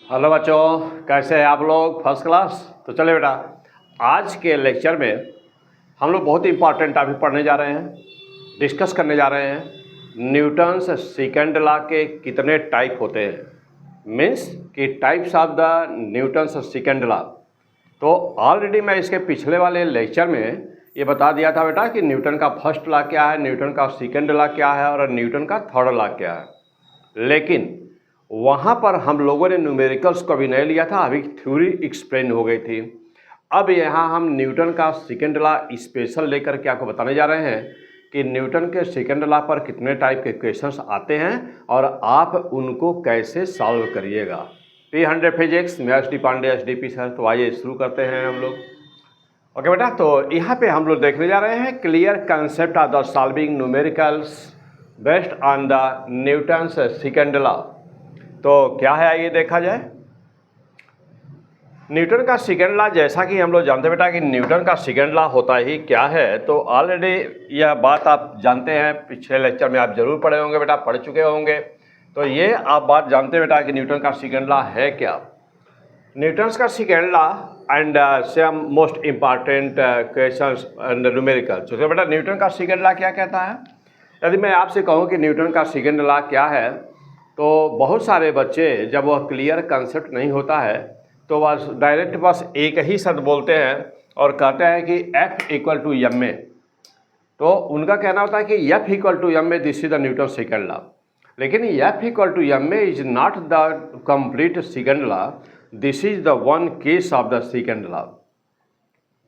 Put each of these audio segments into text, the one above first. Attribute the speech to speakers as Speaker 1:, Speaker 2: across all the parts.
Speaker 1: Hello बच्चों, कैसे हैं आप लोग? First class. तो चले बेटा, आज के लेक्चर में हम लोग बहुत इंपॉर्टेंट टॉपिक पढ़ने जा रहे हैं, डिस्कस करने जा रहे हैं। न्यूटन्स सेकंड लॉ के कितने टाइप होते हैं, मीन्स कि types of the Newton's second law. तो ऑलरेडी मैं इसके पिछले वाले लेक्चर में ये बता दिया था बेटा कि न्यूटन का फर्स्ट लॉ क्या है, न्यूटन का सेकंड लॉ क्या है और न्यूटन का थर्ड लॉ क्या है। लेकिन वहाँ पर हम लोगों ने न्यूमेरिकल्स को भी नहीं लिया था, अभी थ्योरी एक्सप्लेन हो गई थी। अब यहाँ हम न्यूटन का सेकंड लॉ स्पेशल लेकर के आपको बताने जा रहे हैं कि न्यूटन के सेकंड लॉ पर कितने टाइप के क्वेश्चंस आते हैं और आप उनको कैसे सॉल्व करिएगा। P100 फिजिक्स में S D Pandey SDP sir. तो आइए शुरू करते हैं हम लोग। ओके बेटा, तो यहाँ पे हम लोग देखने जा रहे हैं clear concept of the solving numericals based on the Newton's second law. तो क्या है आइए देखा जाए। न्यूटन का सेकंड लॉ, जैसा कि हम लोग जानते बेटा कि न्यूटन का सेकंड लॉ होता ही क्या है, तो ऑलरेडी यह बात आप जानते हैं, पिछले लेक्चर में आप जरूर पढ़े होंगे बेटा, पढ़ चुके होंगे। तो ये आप बात जानते बेटा कि न्यूटन का सेकंड लॉ है क्या। न्यूटन्स का second law and some most important questions and numerical. तो बेटा न्यूटन का सेकंड लॉ क्या कहता है। यदि मैं आपसे कहूँ कि न्यूटन का सेकंड लॉ क्या है, तो बहुत सारे बच्चे जब वह क्लियर कंसेप्ट नहीं होता है तो बस डायरेक्ट बस एक ही शब्द बोलते हैं और कहते हैं कि F इक्वल टू एम में। तो उनका कहना होता है कि F इक्वल टू एम में this is the Newton second law. लेकिन F इक्वल टू एम में is not the complete second law, this is the one case of the second law.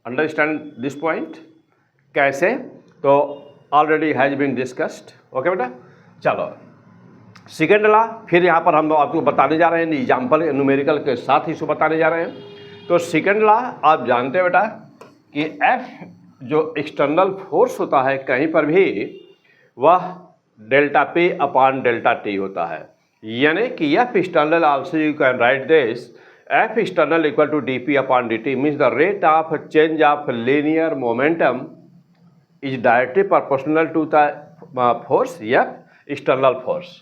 Speaker 1: Understand this point कैसे? तो already has been discussed. Okay बेटा, चलो second law फिर यहाँ पर हम आपको बताने जा रहे हैं, एग्जाम्पल न्यूमेरिकल के साथ ही इसको बताने जा रहे हैं। तो सेकंड लॉ आप जानते हैं बेटा कि F जो एक्सटर्नल फोर्स होता है कहीं पर भी, वह delta P upon delta T होता है। यानी कि F external also you can write this F external equal to dP upon dt means the rate of change of linear momentum is directly proportional to the force F external force.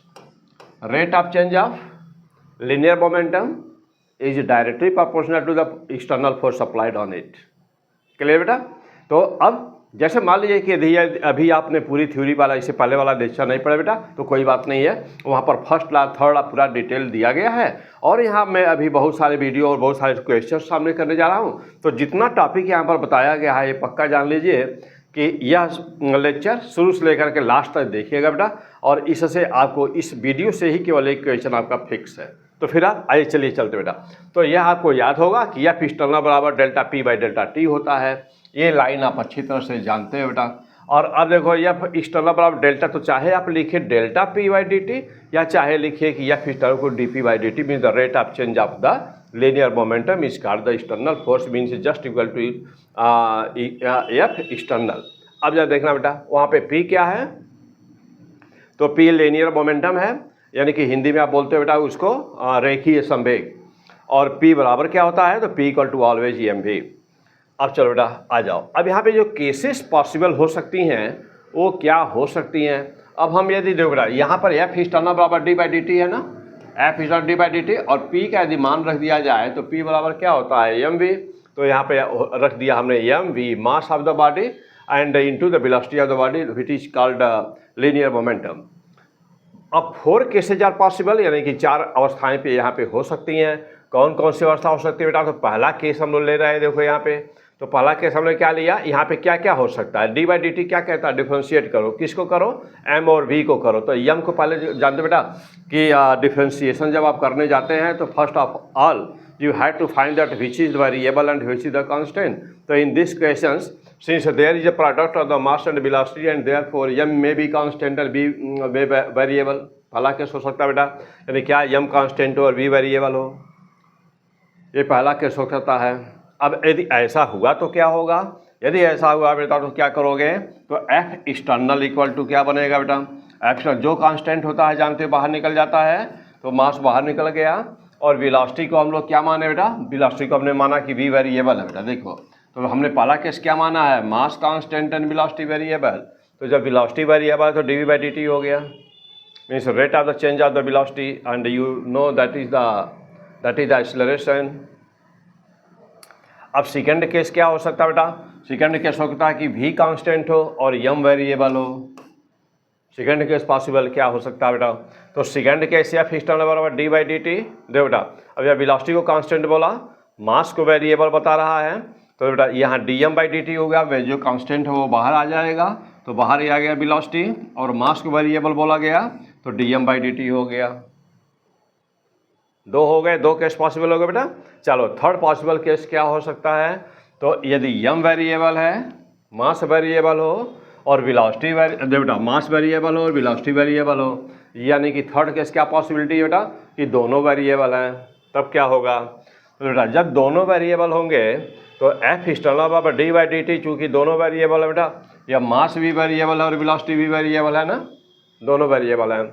Speaker 1: Rate of change of linear momentum is directly proportional to the external force applied on it. Clear बेटा? तो अब जैसे मान लीजिए कि अभी आपने पूरी थ्योरी वाला, इससे पहले वाला लेक्चर नहीं पढ़ा बेटा, तो कोई बात नहीं है, वहाँ पर फर्स्ट लॉ थर्ड लॉ पूरा डिटेल दिया गया है। और यहाँ मैं अभी बहुत सारे वीडियो और बहुत सारे क्वेश्चन सामने करने जा रहा हूँ। तो जितना टॉपिक यहाँ पर बताया गया है ये पक्का जान लीजिए कि यह लेक्चर शुरू से लेकर के लास्ट तक देखिएगा बेटा, और इससे आपको इस वीडियो से ही केवल एक क्वेश्चन आपका फिक्स है। तो फिर आप आइए चलिए चलते बेटा। तो यह आपको याद होगा कि F एक्सटर्नल बराबर delta P by delta T होता है। ये लाइन आप अच्छी तरह से जानते हैं बेटा। और अब देखो F एक्सटर्नल बराबर डेल्टा, तो चाहे आप लिखिए डेल्टा P बाई dt या चाहे लिखिए कि F एक्सटर्नल को dP by dt means the rate of change of the linear momentum is called the external force means just equal to F external। अब जरा देखना बेटा, वहाँ पे P क्या है, तो P linear momentum है, यानी कि हिंदी में आप बोलते हो बेटा उसको रेखीय संवेग। और P बराबर क्या होता है, तो P equal to always mv। अब चलो बेटा आ जाओ। अब यहाँ पे जो केसेस पॉसिबल हो सकती हैं वो क्या हो सकती हैं। अब हम यदि देखो बेटा, यहाँ पर F एक्सटर्नल बराबर d बाई dt है ना, F is D by dt, और P का यदि मान रख दिया जाए तो P बराबर क्या होता है mv। तो यहाँ पे रख दिया हमने mv mass of the body and into the velocity of the body which is called linear momentum. अब 4 केसेज आर पॉसिबल, यानी कि 4 अवस्थाएं पे यहाँ पे हो सकती हैं। कौन कौन सी अवस्था हो सकती है बेटा, तो पहला केस हम लोग ले रहे हैं, देखो यहाँ पे। तो पहला केस हमने क्या लिया, यहाँ पे क्या क्या हो सकता है, डी बाई डी टी क्या कहता है, डिफ्रेंशिएट करो, किसको करो, एम और वी को करो। तो एम को पहले जानते बेटा कि डिफ्रेंशिएशन जब आप करने जाते हैं तो first of all you had to find that which is the variable and which is the constant. So in this questions, since there is a product of the mass and velocity and therefore m may be constant and v may be variable, पहला case हो सकता है बेटा, यानी क्या m constant हो और v variable हो, ये पहला केस हो सकता है। अब यदि ऐसा हुआ तो क्या होगा, यदि ऐसा हुआ बेटा तो क्या करोगे, तो F एक्सटर्नल इक्वल टू क्या बनेगा बेटा, F जो कांस्टेंट होता है जानते हो बाहर निकल जाता है, तो मास बाहर निकल गया। और वेलोसिटी को हम लोग क्या माने बेटा, वेलोसिटी को हमने माना कि v वेरिएबल है बेटा। देखो तो हमने पहला केस क्या माना है, mass constant and velocity variable. तो जब वेलोसिटी वेरिएबल है तो dv बाई dt हो गया, means rate of the change of the velocity, and you know that is the that is the acceleration. अब सेकंड केस क्या हो सकता है बेटा? सेकंड केस हो सकता है कि v कांस्टेंट हो और m वेरिएबल हो। सेकंड केस पॉसिबल क्या हो सकता है बेटा? तो सेकंड केस या एक्सटर्नल बराबर डी बाई डी टी। देखो बेटा, अब यह वेलोसिटी को कांस्टेंट बोला, मास को वेरिएबल बता रहा है, तो बेटा यहाँ D M by D T हो गया, जो कांस्टेंट है वो बाहर आ जाएगा, तो बाहर ही आ गया वेलोसिटी, और मास को वेरिएबल बोला गया तो D M by D T हो गया। दो हो गए, दो केस पॉसिबल हो गए बेटा। चलो थर्ड पॉसिबल केस क्या हो सकता है? तो यदि m वेरिएबल है, मास वेरिएबल हो और वेलोसिटी बेटा मास वेरिएबल हो और वेलोसिटी वेरिएबल हो, यानी कि थर्ड केस क्या पॉसिबिलिटी है बेटा? कि दोनों वेरिएबल हैं। तब क्या होगा? तो बेटा जब दोनों वेरिएबल होंगे तो एफ एक्सटर्नल बराबर डी बाई डी टी, चूँकि दोनों वेरिएबल है बेटा, या मास भी वेरिएबल है और वेलोसिटी भी वेरिएबल है ना, दोनों वेरिएबल हैं।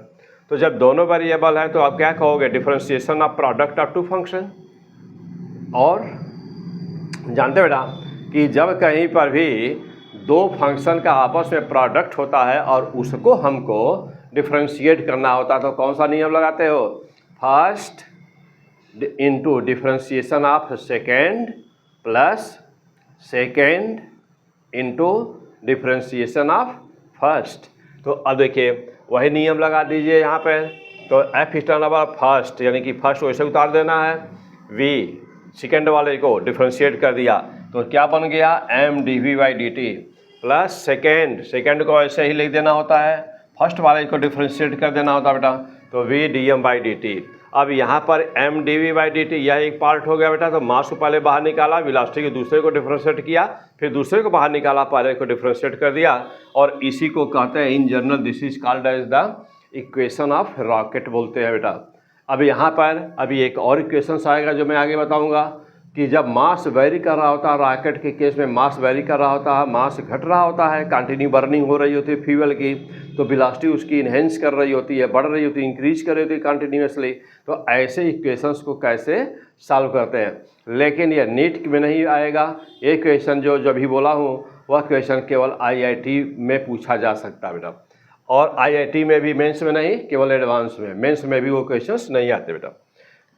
Speaker 1: तो जब दोनों वेरिएबल हैं तो आप क्या कहोगे? Differentiation of product of two function. और जानते बेटा कि जब कहीं पर भी दो फंक्शन का आपस में प्रोडक्ट होता है और उसको हमको डिफरेंशिएट करना होता है तो कौन सा नियम लगाते हो? First into differentiation of second plus second into differentiation of first. तो अब देखिए वही नियम लगा दीजिए यहाँ पे। तो एफ एक्सटर्नल बराबर फर्स्ट, यानी कि फर्स्ट वैसे उतार देना है, वी सेकेंड वाले को डिफरेंशिएट कर दिया तो क्या बन गया? M D V by D T, plus second को ऐसे ही लिख देना होता है, फर्स्ट वाले को डिफरेंशिएट कर देना होता है बेटा, तो V D M by D T. अब यहाँ पर M D V by D T यह एक पार्ट हो गया बेटा, तो मास को पहले बाहर निकाला, वेलोसिटी के दूसरे को डिफरेंशिएट किया, फिर दूसरे को बाहर निकाला, पहले को डिफरेंशिएट कर दिया, और इसी को कहते हैं in general this is called as the equation of rocket बोलते हैं बेटा। अब यहाँ पर अभी एक और इक्वेशन आएगा जो मैं आगे बताऊँगा कि जब मास वेरी कर रहा होता है, रॉकेट के केस में मास वेरी कर रहा होता है, मास घट रहा होता है, कंटिन्यू बर्निंग हो रही होती है फ्यूल की, तो वेलोसिटी उसकी इन्हेंस कर रही होती है, बढ़ रही होती है, इंक्रीज कर रही होती है कंटिन्यूसली। तो ऐसे इक्वेशंस को कैसे सॉल्व करते हैं? लेकिन ये नीट में नहीं आएगा। ये क्वेश्चन जो भी बोला हूँ वह क्वेश्चन केवल IIT में पूछा जा सकता है बेटा, और IIT में भी, मेंस में नहीं, केवल एडवांस में। मेंस में भी वो क्वेश्चंस नहीं आते बेटा।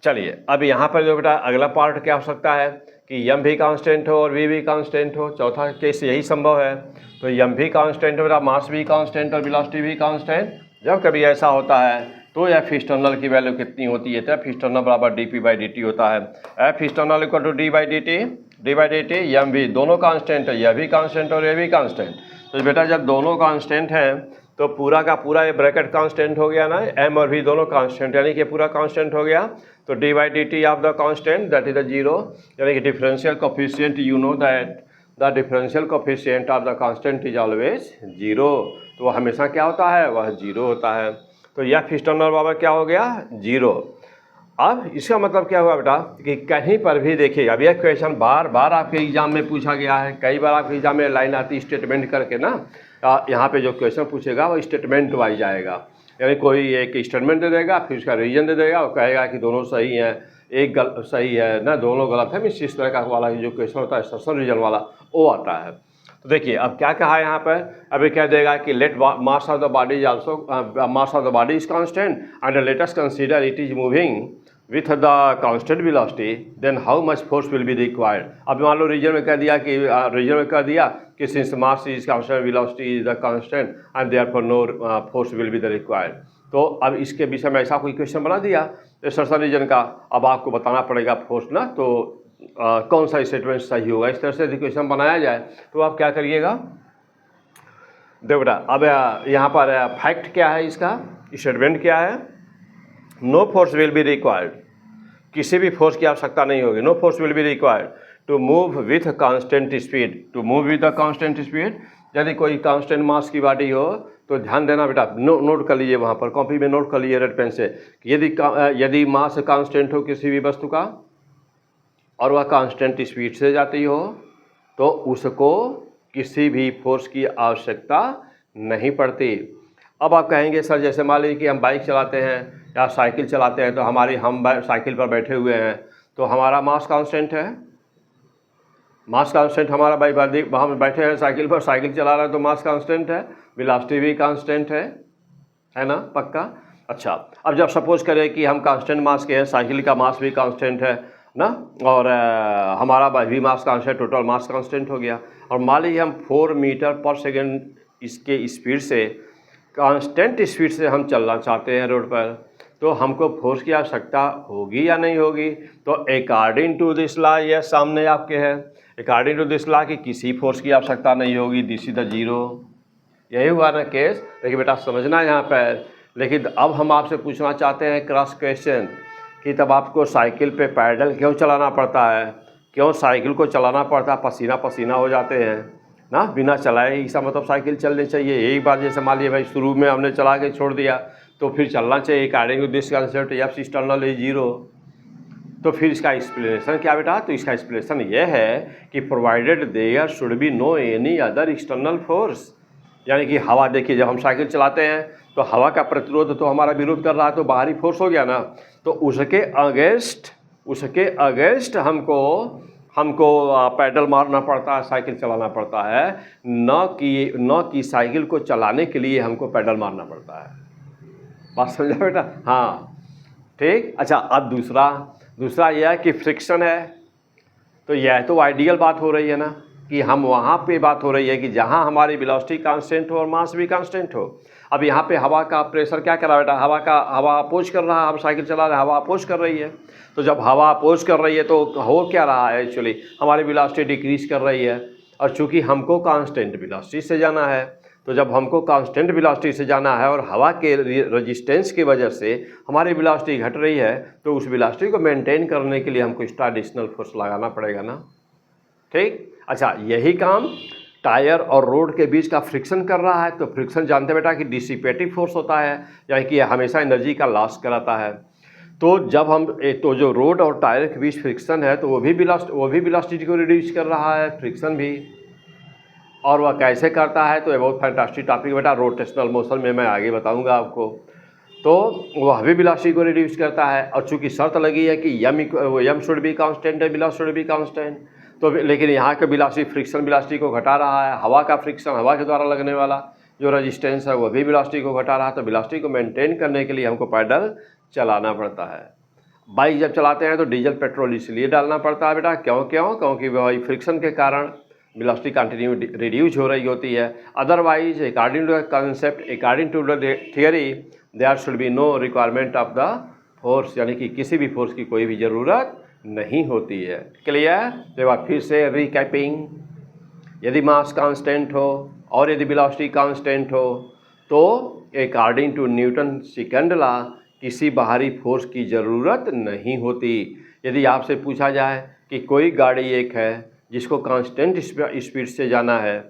Speaker 1: चलिए अब यहाँ पर जो बेटा अगला पार्ट क्या हो सकता है कि m भी कांस्टेंट हो और v भी कांस्टेंट हो। चौथा केस यही संभव है। तो m भी कांस्टेंट हो बेटा, मास भी कांस्टेंट और वेलोसिटी भी कांस्टेंट। जब कभी ऐसा होता है तो एफ एक्सटर्नल की वैल्यू कितनी होती है? तो एफ एक्सटर्नल बराबर D P by D T होता है। F external equal to D by D T, M भी दोनों कांस्टेंट है, यह भी कांस्टेंट और यह भी कांस्टेंट। तो बेटा जब दोनों कांस्टेंट हैं तो पूरा का पूरा ये ब्रैकेट कांस्टेंट हो गया ना, एम और भी दोनों कांस्टेंट, यानी कि पूरा कांस्टेंट हो गया। तो D by D T of the constant that is the zero, यानी कि differential coefficient, you know that the differential coefficient of the constant is always zero. तो वह हमेशा क्या होता है? वह जीरो होता है। तो यह एक्सटर्नल बराबर क्या हो गया? जीरो। अब इसका मतलब क्या हुआ बेटा कि कहीं पर भी देखिए, अब यह क्वेश्चन बार बार आपके एग्जाम में पूछा गया है, कई बार आपके एग्जाम में लाइन आती स्टेटमेंट करके ना, यहाँ पे जो क्वेश्चन पूछेगा वो स्टेटमेंट वाइज आएगा, यानी कोई एक स्टेटमेंट दे देगा, फिर उसका रीजन दे देगा और कहेगा कि दोनों सही हैं, एक सही है ना, दोनों गलत है। इस तरह का वाला जो क्वेश्चन होता है सर्सन रीजन वाला, वो आता है। तो देखिए अब क्या कहा है यहाँ पर, अभी कह देगा कि let mass of the body is also mass of the body is constant and let us consider it is moving with the constant velocity, then how much force will be required. अब मान लो reason में कह दिया कि since mass is constant, velocity is the constant and therefore no force will be the required. तो अब इसके विषय में ऐसा कोई क्वेश्चन बना दिया सर्सन रीजन का, अब आपको बताना पड़ेगा फोर्स ना, तो कौन सा स्टेटमेंट सही होगा। इस तरह से यदि क्वेश्चन बनाया जाए तो आप क्या करिएगा? देखो बेटा अब यहाँ पर फैक्ट क्या है, इसका स्टेटमेंट क्या है? No force will be required, किसी भी फोर्स की आवश्यकता नहीं होगी। No force will be required to move with constant speed, to move with the constant speed. यदि कोई कांस्टेंट मास की बॉडी हो तो ध्यान देना बेटा, नोट कर लीजिए, वहाँ पर कॉपी में नोट कर लीजिए रेड पेन से, यदि मास कांस्टेंट हो किसी भी वस्तु का और वह कांस्टेंट स्पीड से जाती हो तो उसको किसी भी फोर्स की आवश्यकता नहीं पड़ती। अब आप कहेंगे सर जैसे मान लीजिए कि हम बाइक चलाते हैं या साइकिल चलाते हैं, तो हम साइकिल पर बैठे हुए हैं तो हमारा मास कांस्टेंट है, मास कांस्टेंट हमारा भाई हम बैठे हैं साइकिल पर, साइकिल चला रहे हैं तो मास कांस्टेंट है, वेलोसिटी भी कांस्टेंट है ना, पक्का। अच्छा, अब जब सपोज करें कि हम कांस्टेंट मास के हैं, साइकिल का मास भी कांस्टेंट है ना, और हमारा भी mass constant, total mass constant हो गया, और मान लीजिए हम 4 मीटर पर सेकेंड इसके स्पीड से, कांस्टेंट स्पीड से हम चलना चाहते हैं रोड पर, तो हमको फोर्स की आवश्यकता होगी या नहीं होगी? तो अकॉर्डिंग टू दिस लॉ, यह सामने आपके है, अकॉर्डिंग टू दिस लॉ कि किसी फोर्स की आवश्यकता नहीं होगी, दिस इज द जीरो। यही हुआ ना केस। देखिए बेटा, समझना यहाँ पर। लेकिन अब हम आपसे पूछना चाहते हैं क्रॉस क्वेश्चन कि तब आपको साइकिल पे पैडल क्यों चलाना पड़ता है, क्यों साइकिल को चलाना पड़ता है, पसीना पसीना हो जाते हैं ना बिना चलाए, इसका मतलब साइकिल चलनी चाहिए। यही बात जैसे मान लीजिए भाई शुरू में हमने चला के छोड़ दिया तो फिर चलना चाहिए, according to this concept F external is zero. तो फिर इसका एक्सप्लेनेशन क्या बेटा? तो इसका एक्सप्लेनेशन ये है कि provided there should be no any other external force, यानी कि हवा, देखिए जब हम साइकिल चलाते हैं तो हवा का प्रतिरोध तो हमारा विरोध कर रहा है, तो बाहरी फोर्स हो गया ना, तो उसके अगेंस्ट हमको पैडल मारना पड़ता है, साइकिल चलाना पड़ता है, न कि साइकिल को चलाने के लिए हमको पैडल मारना पड़ता है। बात समझा बेटा? हाँ, ठीक। अच्छा, अब दूसरा यह है कि फ्रिक्शन है, तो यह तो आइडियल बात हो रही है ना कि हम वहाँ पे बात हो रही है कि जहाँ हमारी वेलोसिटी कांस्टेंट हो और मास भी कांस्टेंट हो। अब यहाँ पे हवा का प्रेशर क्या कर रहा है बेटा? हवा अपोज कर रहा है, हम साइकिल चला रहे हैं, हवा अपोज कर रही है। तो जब हवा अपोज कर रही है तो हो क्या रहा है? एक्चुअली हमारी वेलोसिटी डिक्रीज कर रही है, और चूँकि हमको कांस्टेंट वेलोसिटी से जाना है, तो जब हमको कांस्टेंट वेलोसिटी से जाना है और हवा के रेजिस्टेंस की वजह से हमारी वेलोसिटी घट रही है, तो उस वेलोसिटी को मेंटेन करने के लिए हमको एक्स्ट्रा एडिशनल फोर्स लगाना पड़ेगा ना, ठीक। अच्छा, यही काम टायर और रोड के बीच का फ्रिक्शन कर रहा है। तो फ्रिक्शन जानते बेटा कि डिसिपेटिव फोर्स होता है, यानी कि हमेशा एनर्जी का लॉस कराता है। तो जब हम तो जो रोड और टायर के बीच फ्रिक्शन है, तो वो भी वेलोसिटी को रिड्यूस कर रहा है, फ्रिक्शन भी। और वह कैसे करता है? तो ये बहुत फैंटास्टिक टॉपिक बेटा, रोटेशनल मोशन में मैं आगे बताऊंगा आपको। तो वह भी वेलोसिटी को रिड्यूस करता है, और चूंकि शर्त लगी है कि यम शुड बी कांस्टेंट है, वेलोसिटी शुड बी कांस्टेंट, तो लेकिन यहाँ का वेलोसिटी फ्रिक्शन वेलोसिटी को घटा रहा है, हवा का फ्रिक्शन, हवा के द्वारा लगने वाला जो रेजिस्टेंस है वो भी वेलोसिटी को घटा रहा है। तो वेलोसिटी को मेंटेन करने के लिए हमको पैडल चलाना पड़ता है। बाइक जब चलाते हैं तो डीजल पेट्रोल इसलिए डालना पड़ता है बेटा, क्योंकि वही फ्रिक्शन के कारण वेलोसिटी कंटिन्यू रिड्यूस हो रही होती है। Otherwise according to the concept, according to the theory, there should be no requirement of the force, यानी कि किसी भी फोर्स की कोई भी ज़रूरत नहीं होती है। क्लियर? तो बात फिर से रिकैपिंग, यदि मास कांस्टेंट हो और यदि वेलोसिटी कांस्टेंट हो, तो according to Newton second law किसी बाहरी फोर्स की ज़रूरत नहीं होती। यदि आपसे पूछा जाए कि कोई गाड़ी एक है जिसको कांस्टेंट स्पीड से जाना है,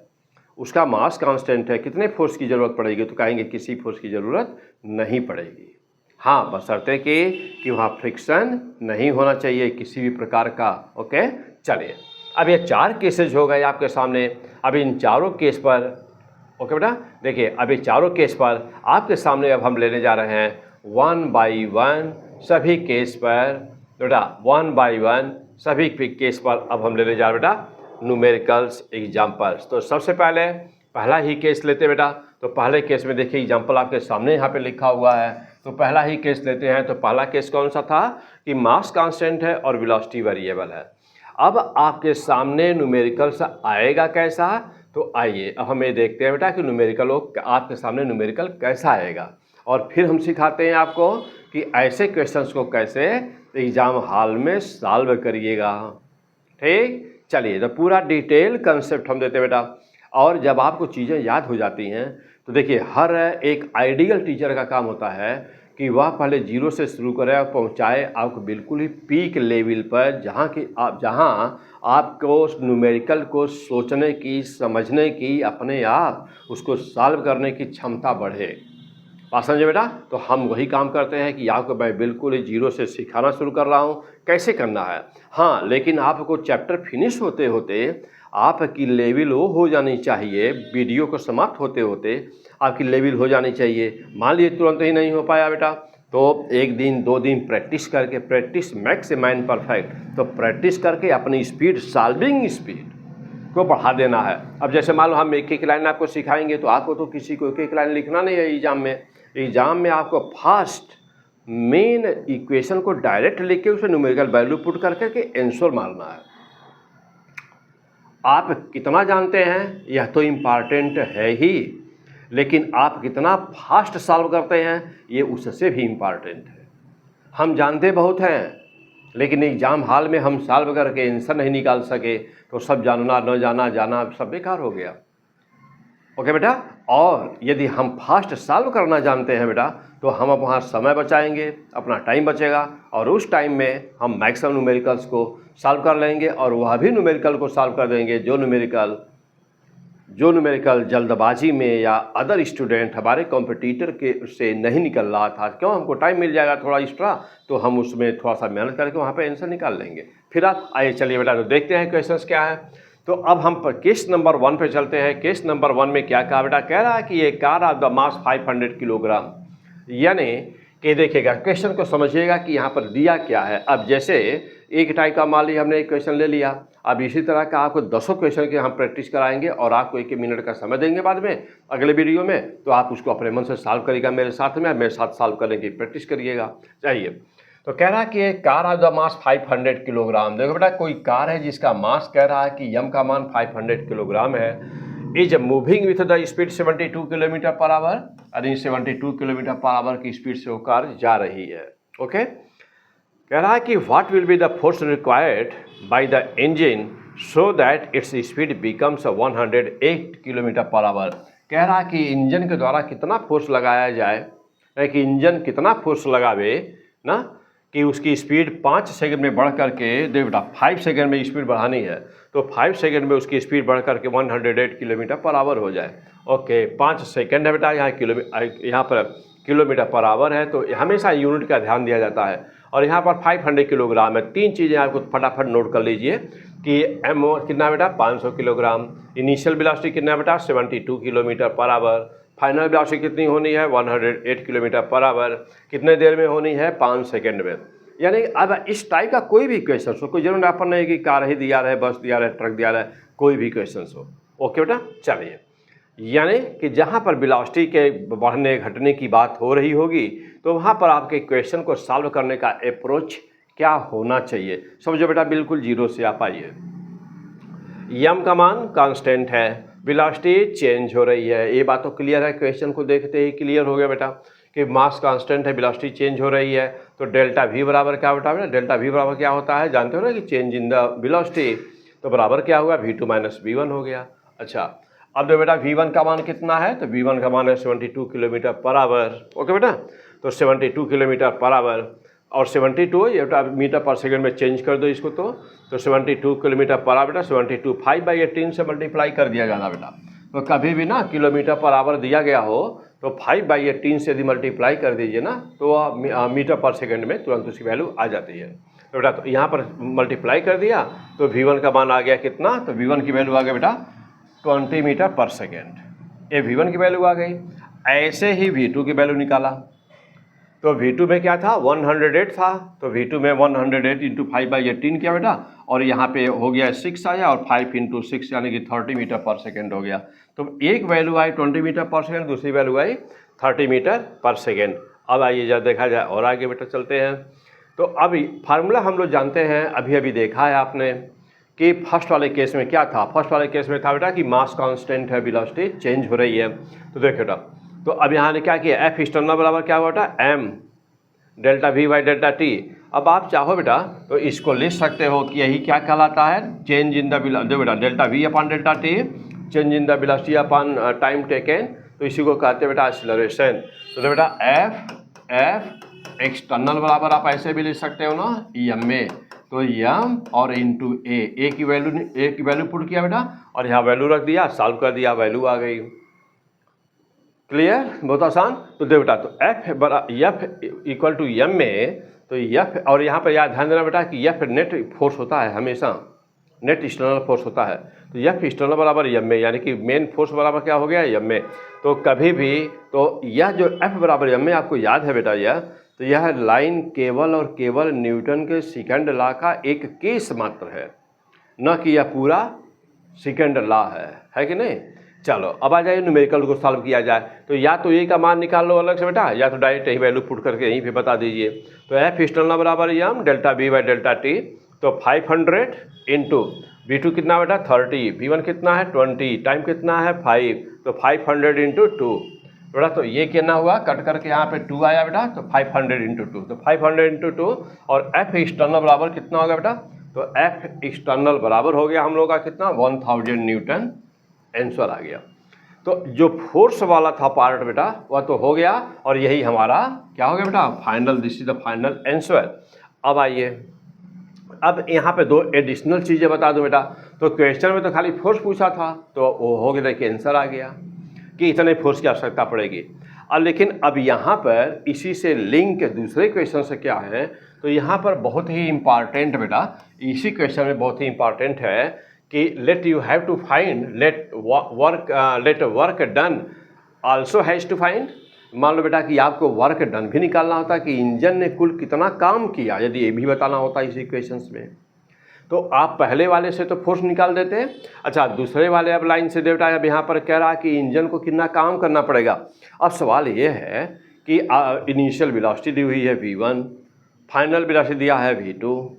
Speaker 1: उसका मास कांस्टेंट है, कितने फोर्स की ज़रूरत पड़ेगी? तो कहेंगे किसी फोर्स की ज़रूरत नहीं पड़ेगी। हाँ, बशर्ते कि वहाँ फ्रिक्शन नहीं होना चाहिए किसी भी प्रकार का। ओके, चलिए अब ये 4 केसेज हो गए आपके सामने। अब इन चारों केस पर, ओके बेटा, देखिए अब ये चारों केस पर आपके सामने अब हम लेने जा रहे हैं 1 बाई 1 सभी केस पर बेटा, 1 बाई 1 सभी केस पर अब हम लेने जा रहे बेटा न्यूमेरिकल्स एग्जाम्पल्स। तो सबसे पहला ही केस लेते बेटा। तो पहले केस में देखिए एग्जाम्पल आपके सामने यहाँ पे लिखा हुआ है, तो पहला ही केस लेते हैं। तो पहला केस कौन सा था कि मास कांस्टेंट है और वेलोसिटी वेरिएबल है। अब आपके सामने न्यूमेरिकल्स आएगा कैसा? तो आइए अब हम ये देखते हैं बेटा कि न्यूमेरिकल आपके सामने न्यूमेरिकल कैसा आएगा, और फिर हम सिखाते हैं आपको कि ऐसे क्वेश्चंस को कैसे एग्ज़ाम हॉल में सॉल्व करिएगा। ठीक, चलिए तो पूरा डिटेल कंसेप्ट हम देते हैं बेटा। और जब आपको चीज़ें याद हो जाती हैं तो देखिए हर एक आइडियल टीचर का काम होता है कि वह पहले जीरो से शुरू करे और पहुंचाए आपको बिल्कुल ही पीक लेवल पर, जहां आपको न्यूमेरिकल को सोचने की, समझने की, अपने आप उसको सॉल्व करने की क्षमता बढ़े। बात समझे बेटा? तो हम वही काम करते हैं कि आपको मैं बिल्कुल ही जीरो से सिखाना शुरू कर रहा हूँ कैसे करना है। हाँ, लेकिन आपको चैप्टर फिनिश होते होते आपकी लेवल वो हो जानी चाहिए, वीडियो को समाप्त होते होते आपकी लेवल हो जानी चाहिए। मान लीजिए तुरंत ही नहीं हो पाया बेटा, तो 1 दिन 2 दिन प्रैक्टिस करके, practice makes a man perfect, तो प्रैक्टिस करके अपनी स्पीड, सॉल्विंग स्पीड को बढ़ा देना है। अब जैसे मान लो हम एक लाइन आपको सिखाएंगे, तो आपको तो किसी को एक लाइन लिखना नहीं है एग्जाम में, एग्ज़ाम में आपको फास्ट मेन इक्वेशन को डायरेक्ट लेके उसे न्यूमेरिकल वैल्यू पुट करके के आंसर मारना है। आप कितना जानते हैं यह तो इम्पॉर्टेंट है ही, लेकिन आप कितना फास्ट सॉल्व करते हैं ये उससे भी इम्पॉर्टेंट है। हम जानते बहुत हैं लेकिन एग्ज़ाम हॉल में हम सॉल्व करके आंसर नहीं निकाल सके तो सब जानना न जाना सब बेकार हो गया। ओके बेटा, और यदि हम फास्ट सॉल्व करना जानते हैं बेटा तो हम अब वहाँ समय बचाएंगे, अपना टाइम बचेगा और उस टाइम में हम मैक्सिमम न्यूमेरिकल्स को सॉल्व कर लेंगे और वह भी न्यूमेरिकल को सॉल्व कर देंगे जो न्यूमेरिकल जल्दबाजी में या अदर स्टूडेंट हमारे कॉम्पिटिटर के से नहीं निकल रहा था। क्यों, हमको टाइम मिल जाएगा थोड़ा एक्स्ट्रा तो हम उसमें थोड़ा सा मेहनत करके वहाँ पे आंसर निकाल लेंगे। फिर आप आइए चलिए बेटा तो देखते हैं क्वेश्चंस क्या है। तो अब हम केस नंबर 1 पे चलते हैं। केस नंबर 1 में क्या कहा बेटा, कह रहा है कि ये car of the mass 500 kilogram, यानी कि देखिएगा क्वेश्चन को समझिएगा कि यहाँ पर दिया क्या है। अब जैसे एक टाइप का मान लीजिए हमने एक क्वेश्चन ले लिया, अब इसी तरह का आपको 10 क्वेश्चन के हम प्रैक्टिस कराएंगे और आपको 1 मिनट का समय देंगे बाद में अगले वीडियो में, तो आप उसको अपने मन से सॉल्व करिएगा मेरे साथ में, मेरे साथ सॉल्व करने की प्रैक्टिस करिएगा। चाहिए तो कह रहा है कि एक car of the mass 500 kilogram. देखो बेटा कोई कार है जिसका मास कह रहा है कि यम का मान 500 किलोग्राम है, is moving with the speed 72 kilometre per hour और इन 72 किलोमीटर पर आवर की स्पीड से वो कार जा रही है। ओके, कह रहा है कि what will be the force required by the engine so that its speed becomes 108 kilometre per hour. कह रहा है कि इंजन के द्वारा कितना फोर्स लगाया जाए, कि इंजन कितना फोर्स लगावे ना कि उसकी स्पीड 5 सेकंड में बढ़ करके, देख बेटा 5 सेकंड में स्पीड बढ़ानी है तो 5 सेकंड में उसकी स्पीड बढ़ करके 108 किलोमीटर पर आवर हो जाए। ओके, 5 सेकंड है बेटा, यहाँ पर किलोमीटर पर आवर है तो हमेशा यूनिट का ध्यान दिया जाता है। और यहाँ पर 500 किलोग्राम है। 3 चीज़ें आपको फटाफट नोट कर लीजिए कि एम कितना बेटा 500 किलोग्राम, इनिशियल वेलोसिटी कितना बेटा 72 kilometre per hour, final velocity कितनी होनी है 108 किलोमीटर पर आवर, कितने देर में होनी है 5 सेकंड में। यानी अब इस टाइप का कोई भी क्वेश्चन हो, कोई जरूर अपन नहीं कि कार ही दिया रहे, बस दिया रहे, ट्रक दिया रहे, कोई भी क्वेश्चन हो। ओके बेटा, चलिए, यानी कि जहाँ पर वेलोसिटी के बढ़ने घटने की बात हो रही होगी तो वहाँ पर आपके क्वेश्चन को सॉल्व करने का अप्रोच क्या होना चाहिए। समझो बेटा बिल्कुल जीरो से आप आइए, यम का मान कांस्टेंट है, वेलोसिटी चेंज हो रही है, ये बात तो क्लियर है, क्वेश्चन को देखते ही क्लियर हो गया बेटा कि मास कांस्टेंट है, वेलोसिटी चेंज हो रही है। तो डेल्टा वी बराबर क्या बेटा, डेल्टा वी बराबर क्या होता है जानते हो ना कि चेंज इन द वेलोसिटी, तो बराबर क्या हुआ V2 माइनस V1 हो गया। अच्छा, अब देखो बेटा V1 का मान कितना है, तो V1 का मान है 72 किलोमीटर पर आवर। ओके बेटा, तो 72 किलोमीटर पर आवर और 72 ये बेटा मीटर पर सेकंड में चेंज कर दो इसको, तो 72 किलोमीटर पर आवर बेटा 72 5/18 से मल्टीप्लाई कर दिया जाना बेटा। तो कभी भी ना किलोमीटर पर आवर दिया गया हो तो 5/18 से यदि मल्टीप्लाई कर दीजिए ना तो मीटर पर सेकंड में तुरंत उसकी वैल्यू आ जाती है। तो बेटा तो यहाँ पर मल्टीप्लाई कर दिया तो V1 का मान आ गया कितना, तो V1 की वैल्यू आ गया बेटा 20 मीटर पर सेकेंड, ये V1 की वैल्यू आ गई। ऐसे ही V2 की वैल्यू निकाला तो V2 में क्या था 108 था, तो V2 में 108 इंटू 5/18 किया बेटा और यहाँ पे हो गया 6 आया और 5 इंटू 6 यानी कि 30 मीटर पर सेकेंड हो गया। तो एक वैल्यू आई 20 मीटर पर सेकेंड, दूसरी वैल्यू आई 30 मीटर पर सेकेंड। अब आइए जब देखा जाए और आगे बेटा चलते हैं। तो अभी फार्मूला हम लोग जानते हैं, अभी अभी देखा है आपने कि फर्स्ट वाले केस में क्या था। फर्स्ट वाले केस में था बेटा कि मास कांस्टेंट है, वेलोसिटी चेंज हो रही है। तो देखो बेटा, तो अब यहाँ ने क्या किया, एफ एक्सटर्नल बराबर क्या हुआ बेटा M delta V by delta T. अब आप चाहो बेटा तो इसको लिख सकते हो कि यही क्या कहलाता है, चेंज इन द देखो बेटा delta we upon delta T, change in the velocity upon time taken, तो इसी को कहते हैं बेटा एक्सीलरेशन। तो बेटा एफ एक्सटर्नल बराबर आप ऐसे भी लिख सकते हो ना एम ए, तो एम और इंटू ए की वैल्यू पुट किया बेटा और यहाँ वैल्यू रख दिया, सॉल्व कर दिया, वैल्यू आ गई। क्लियर, बहुत आसान। तो देखो बेटा तो एफ इक्वल टू एम में, तो एफ और यहाँ पर याद ध्यान देना बेटा कि एफ नेट फोर्स होता है, हमेशा नेट एक्सटर्नल फोर्स होता है। तो एफ एक्सटर्नल बराबर एम में, यानी कि मेन फोर्स बराबर क्या हो गया एम में। तो कभी भी तो यह जो एफ बराबर एम में आपको याद है बेटा यह, तो यह लाइन केवल और केवल न्यूटन के सेकंड लॉ का एक केस मात्र है, न कि यह पूरा सेकंड लॉ है कि नहीं। चलो अब आ जाइए न्यूमेरिकल को सॉल्व किया जाए। तो या तो ये का मान निकाल लो अलग से बेटा, या तो डायरेक्ट यही वैल्यू पुट करके यहीं पे बता दीजिए। तो एफ एक्सटर्नल बराबर m delta v by delta t. तो 500 इंटू V2 कितना बेटा 30, V1 कितना है 20, टाइम कितना है 5, तो 500 इंटू 2 बेटा। तो ये कितना हुआ, कट करके यहाँ पे 2 आया बेटा, तो 500 इंटू 2, तो 500 इंटू 2। और एफ एक्सटर्नल बराबर कितना होगा बेटा, तो एफ एक्सटर्नल बराबर हो गया हम लोग का कितना 1000 न्यूटन, आंसर आ गया। तो जो फोर्स वाला था पार्ट बेटा वह तो हो गया, और यही हमारा क्या हो गया बेटा final, this is the final answer. अब आइए, अब यहाँ पे दो एडिशनल चीज़ें बता दूं बेटा। तो क्वेश्चन में तो खाली फोर्स पूछा था, तो वो हो गया, देखिए आंसर आ गया कि इतने फोर्स की आवश्यकता पड़ेगी। अब लेकिन अब यहाँ पर इसी से लिंक दूसरे क्वेश्चन से क्या है, तो यहाँ पर बहुत ही इम्पॉर्टेंट बेटा, इसी क्वेश्चन में बहुत ही इम्पॉर्टेंट है कि let you have to find let work done also has to find. मान लो बेटा कि आपको वर्क डन भी निकालना होता कि इंजन ने कुल कितना काम किया, यदि ये भी बताना होता इसी क्वेश्चंस में, तो आप पहले वाले से तो फोर्स निकाल देते। अच्छा, दूसरे वाले अब लाइन से बेटा अब यहाँ पर कह रहा है कि इंजन को कितना काम करना पड़ेगा। अब सवाल ये है कि इनिशियल वेलोसिटी दी हुई है V1, फाइनल वेलोसिटी दिया है V2,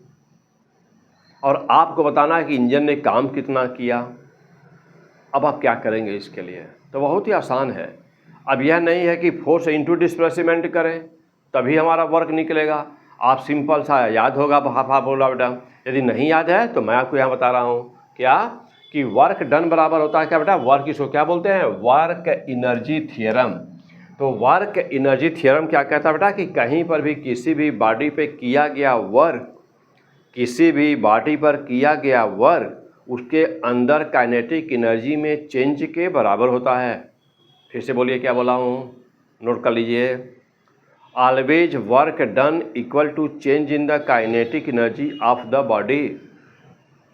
Speaker 1: और आपको बताना है कि इंजन ने काम कितना किया। अब आप क्या करेंगे इसके लिए, तो बहुत ही आसान है। अब यह नहीं है कि फोर्स इंटू डिस्प्लेसमेंट करें तभी हमारा वर्क निकलेगा। आप सिंपल सा याद होगा हाफ बोला बेटा, यदि नहीं याद है तो मैं आपको यहाँ बता रहा हूँ क्या कि वर्क डन बराबर होता है क्या बेटा, वर्क इसको क्या बोलते हैं, वर्क एनर्जी थियरम। तो वर्क एनर्जी थियरम क्या कहता है बेटा कि कहीं पर भी किसी भी बॉडी पे किया गया वर्क, किसी भी बॉडी पर किया गया वर्क उसके अंदर काइनेटिक एनर्जी में चेंज के बराबर होता है। फिर से बोलिए क्या बोला हूँ, नोट कर लीजिए। Always work done equal to change in the kinetic energy of the body.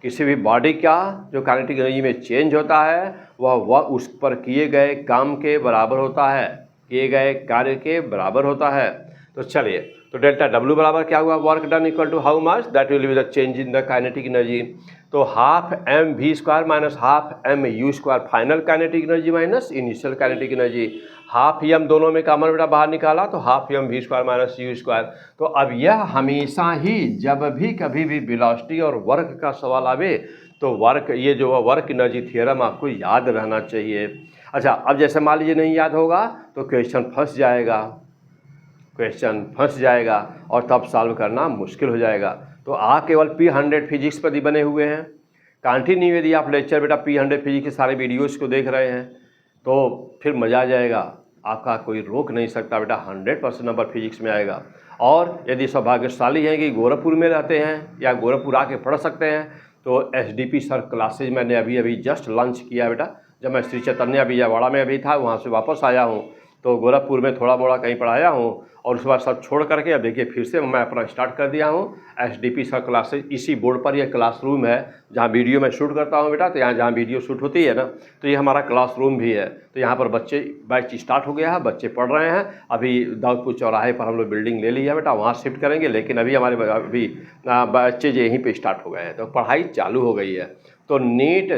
Speaker 1: किसी भी बॉडी का जो काइनेटिक एनर्जी में चेंज होता है वह उस पर किए गए काम के बराबर होता है, किए गए कार्य के बराबर होता है। तो चलिए, तो डेल्टा W बराबर क्या हुआ, work done equal to how much, that will be the change in the kinetic energy. तो half mv² minus half mu² final kinetic energy minus initial kinetic energy. Half m दोनों में common बेटा बाहर निकाला तो हाफ mv² माइनस u²। तो अब यह हमेशा ही जब भी कभी भी वेलोसिटी और वर्क का सवाल आवे तो वर्क, ये जो वर्क एनर्जी थियरम आपको याद रहना चाहिए। अच्छा, अब जैसे मान लीजिए नहीं याद होगा तो क्वेश्चन फंस जाएगा, क्वेश्चन फंस जाएगा और तब सॉल्व करना मुश्किल हो जाएगा। तो आप केवल P100 फिजिक्स पर ही बने हुए हैं, कंटिन्यू यदि आप लेक्चर बेटा P100 फिजिक्स के सारे वीडियोस को देख रहे हैं तो फिर मज़ा आ जाएगा, आपका कोई रोक नहीं सकता बेटा, 100% नंबर फिजिक्स में आएगा। और यदि सौभाग्यशाली हैं कि गोरखपुर में रहते हैं या गोरखपुर आके पढ़ सकते हैं तो SDP सर क्लासेज मैंने अभी जस्ट लॉन्च किया बेटा। जब मैं श्री चैतन्य विजयवाड़ा में अभी था, वहाँ से वापस आया हूँ तो गोरखपुर में थोड़ा मोड़ा कहीं पढ़ाया हूँ, और उसके बाद सब छोड़ करके अब देखिए फिर से मैं अपना स्टार्ट कर दिया हूँ SDP सर क्लासेज। इसी बोर्ड पर यह क्लासरूम है जहाँ वीडियो मैं शूट करता हूँ बेटा। तो यहाँ जहाँ वीडियो शूट होती है ना, तो ये हमारा क्लासरूम भी है। तो यहाँ पर बच्चे बैच स्टार्ट हो गया है, बच्चे पढ़ रहे हैं। अभी दाऊदपुर चौराहे पर हम लोग बिल्डिंग ले ली है बेटा, वहाँ शिफ्ट करेंगे, लेकिन अभी हमारे बच्चे जो यहीं पर स्टार्ट हो गए हैं, तो पढ़ाई चालू हो गई है। तो नीट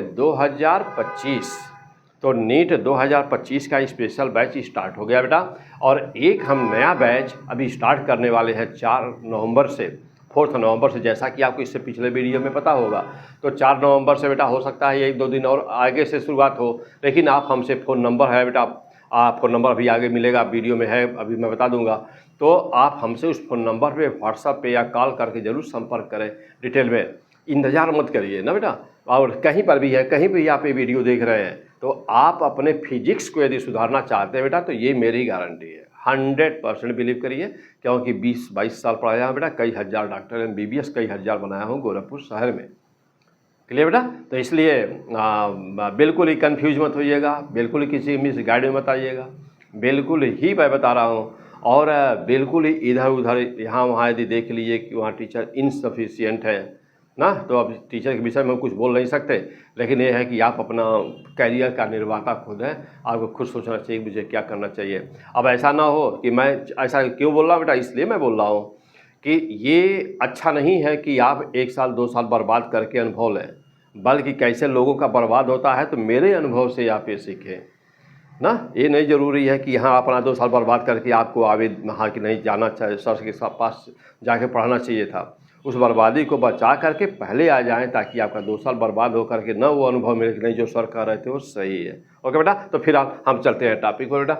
Speaker 1: 2025 का स्पेशल बैच स्टार्ट हो गया बेटा। और एक हम नया बैच अभी स्टार्ट करने वाले हैं 4 नवंबर से, 4 नवंबर से, जैसा कि आपको इससे पिछले वीडियो में पता होगा। तो 4 नवंबर से बेटा हो सकता है 1-2 दिन और आगे से शुरुआत हो, लेकिन आप हमसे फ़ोन नंबर है बेटा, फ़ोन नंबर अभी आगे मिलेगा, वीडियो में है, अभी मैं बता दूंगा। तो आप हमसे उस फ़ोन नंबर पे व्हाट्सएप पे या कॉल करके ज़रूर संपर्क करें डिटेल में, इंतज़ार मत करिए ना बेटा। और कहीं पर भी है, कहीं भी आप ये वीडियो देख रहे हैं तो आप अपने फिजिक्स को यदि सुधारना चाहते हैं बेटा तो ये मेरी गारंटी है, 100% बिलीव करिए, क्योंकि 20-22 साल पढ़ाया हूँ बेटा, कई हज़ार डॉक्टर MBBS कई हज़ार बनाया हूँ गोरखपुर शहर में। क्लियर बेटा? तो इसलिए बिल्कुल ही कंफ्यूज मत होइएगा, बिल्कुल ही किसी मिस गाइड में मत आइएगा, बिल्कुल ही मैं बता रहा हूँ। और बिल्कुल ही इधर उधर यहाँ वहाँ यदि देख लीजिए कि वहाँ टीचर इनसफिशियंट है ना, तो अब टीचर के विषय में हम कुछ बोल नहीं सकते, लेकिन ये है कि आप अपना कैरियर का निर्माता खुद हैं, आपको खुद सोचना चाहिए मुझे क्या करना चाहिए। अब ऐसा ना हो कि मैं ऐसा क्यों बोल रहा हूँ बेटा, इसलिए मैं बोल रहा हूँ कि ये अच्छा नहीं है कि आप 1 साल 2 साल बर्बाद करके अनुभव लें। बल्कि कैसे लोगों का बर्बाद होता है। तो मेरे अनुभव से आप ये सीखें ना, ये नहीं ज़रूरी है कि यहाँ अपना 2 साल बर्बाद करके आपको आगे वहाँ कि नहीं जाना चाहिए, सर के पास जाके पढ़ना चाहिए था। उस बर्बादी को बचा करके पहले आ जाएं ताकि आपका 2 साल बर्बाद हो करके न वो अनुभव मिले कि नहीं जो सर कह रहे थे वो सही है। ओके बेटा, तो फिर हम चलते हैं टॉपिक पर बेटा।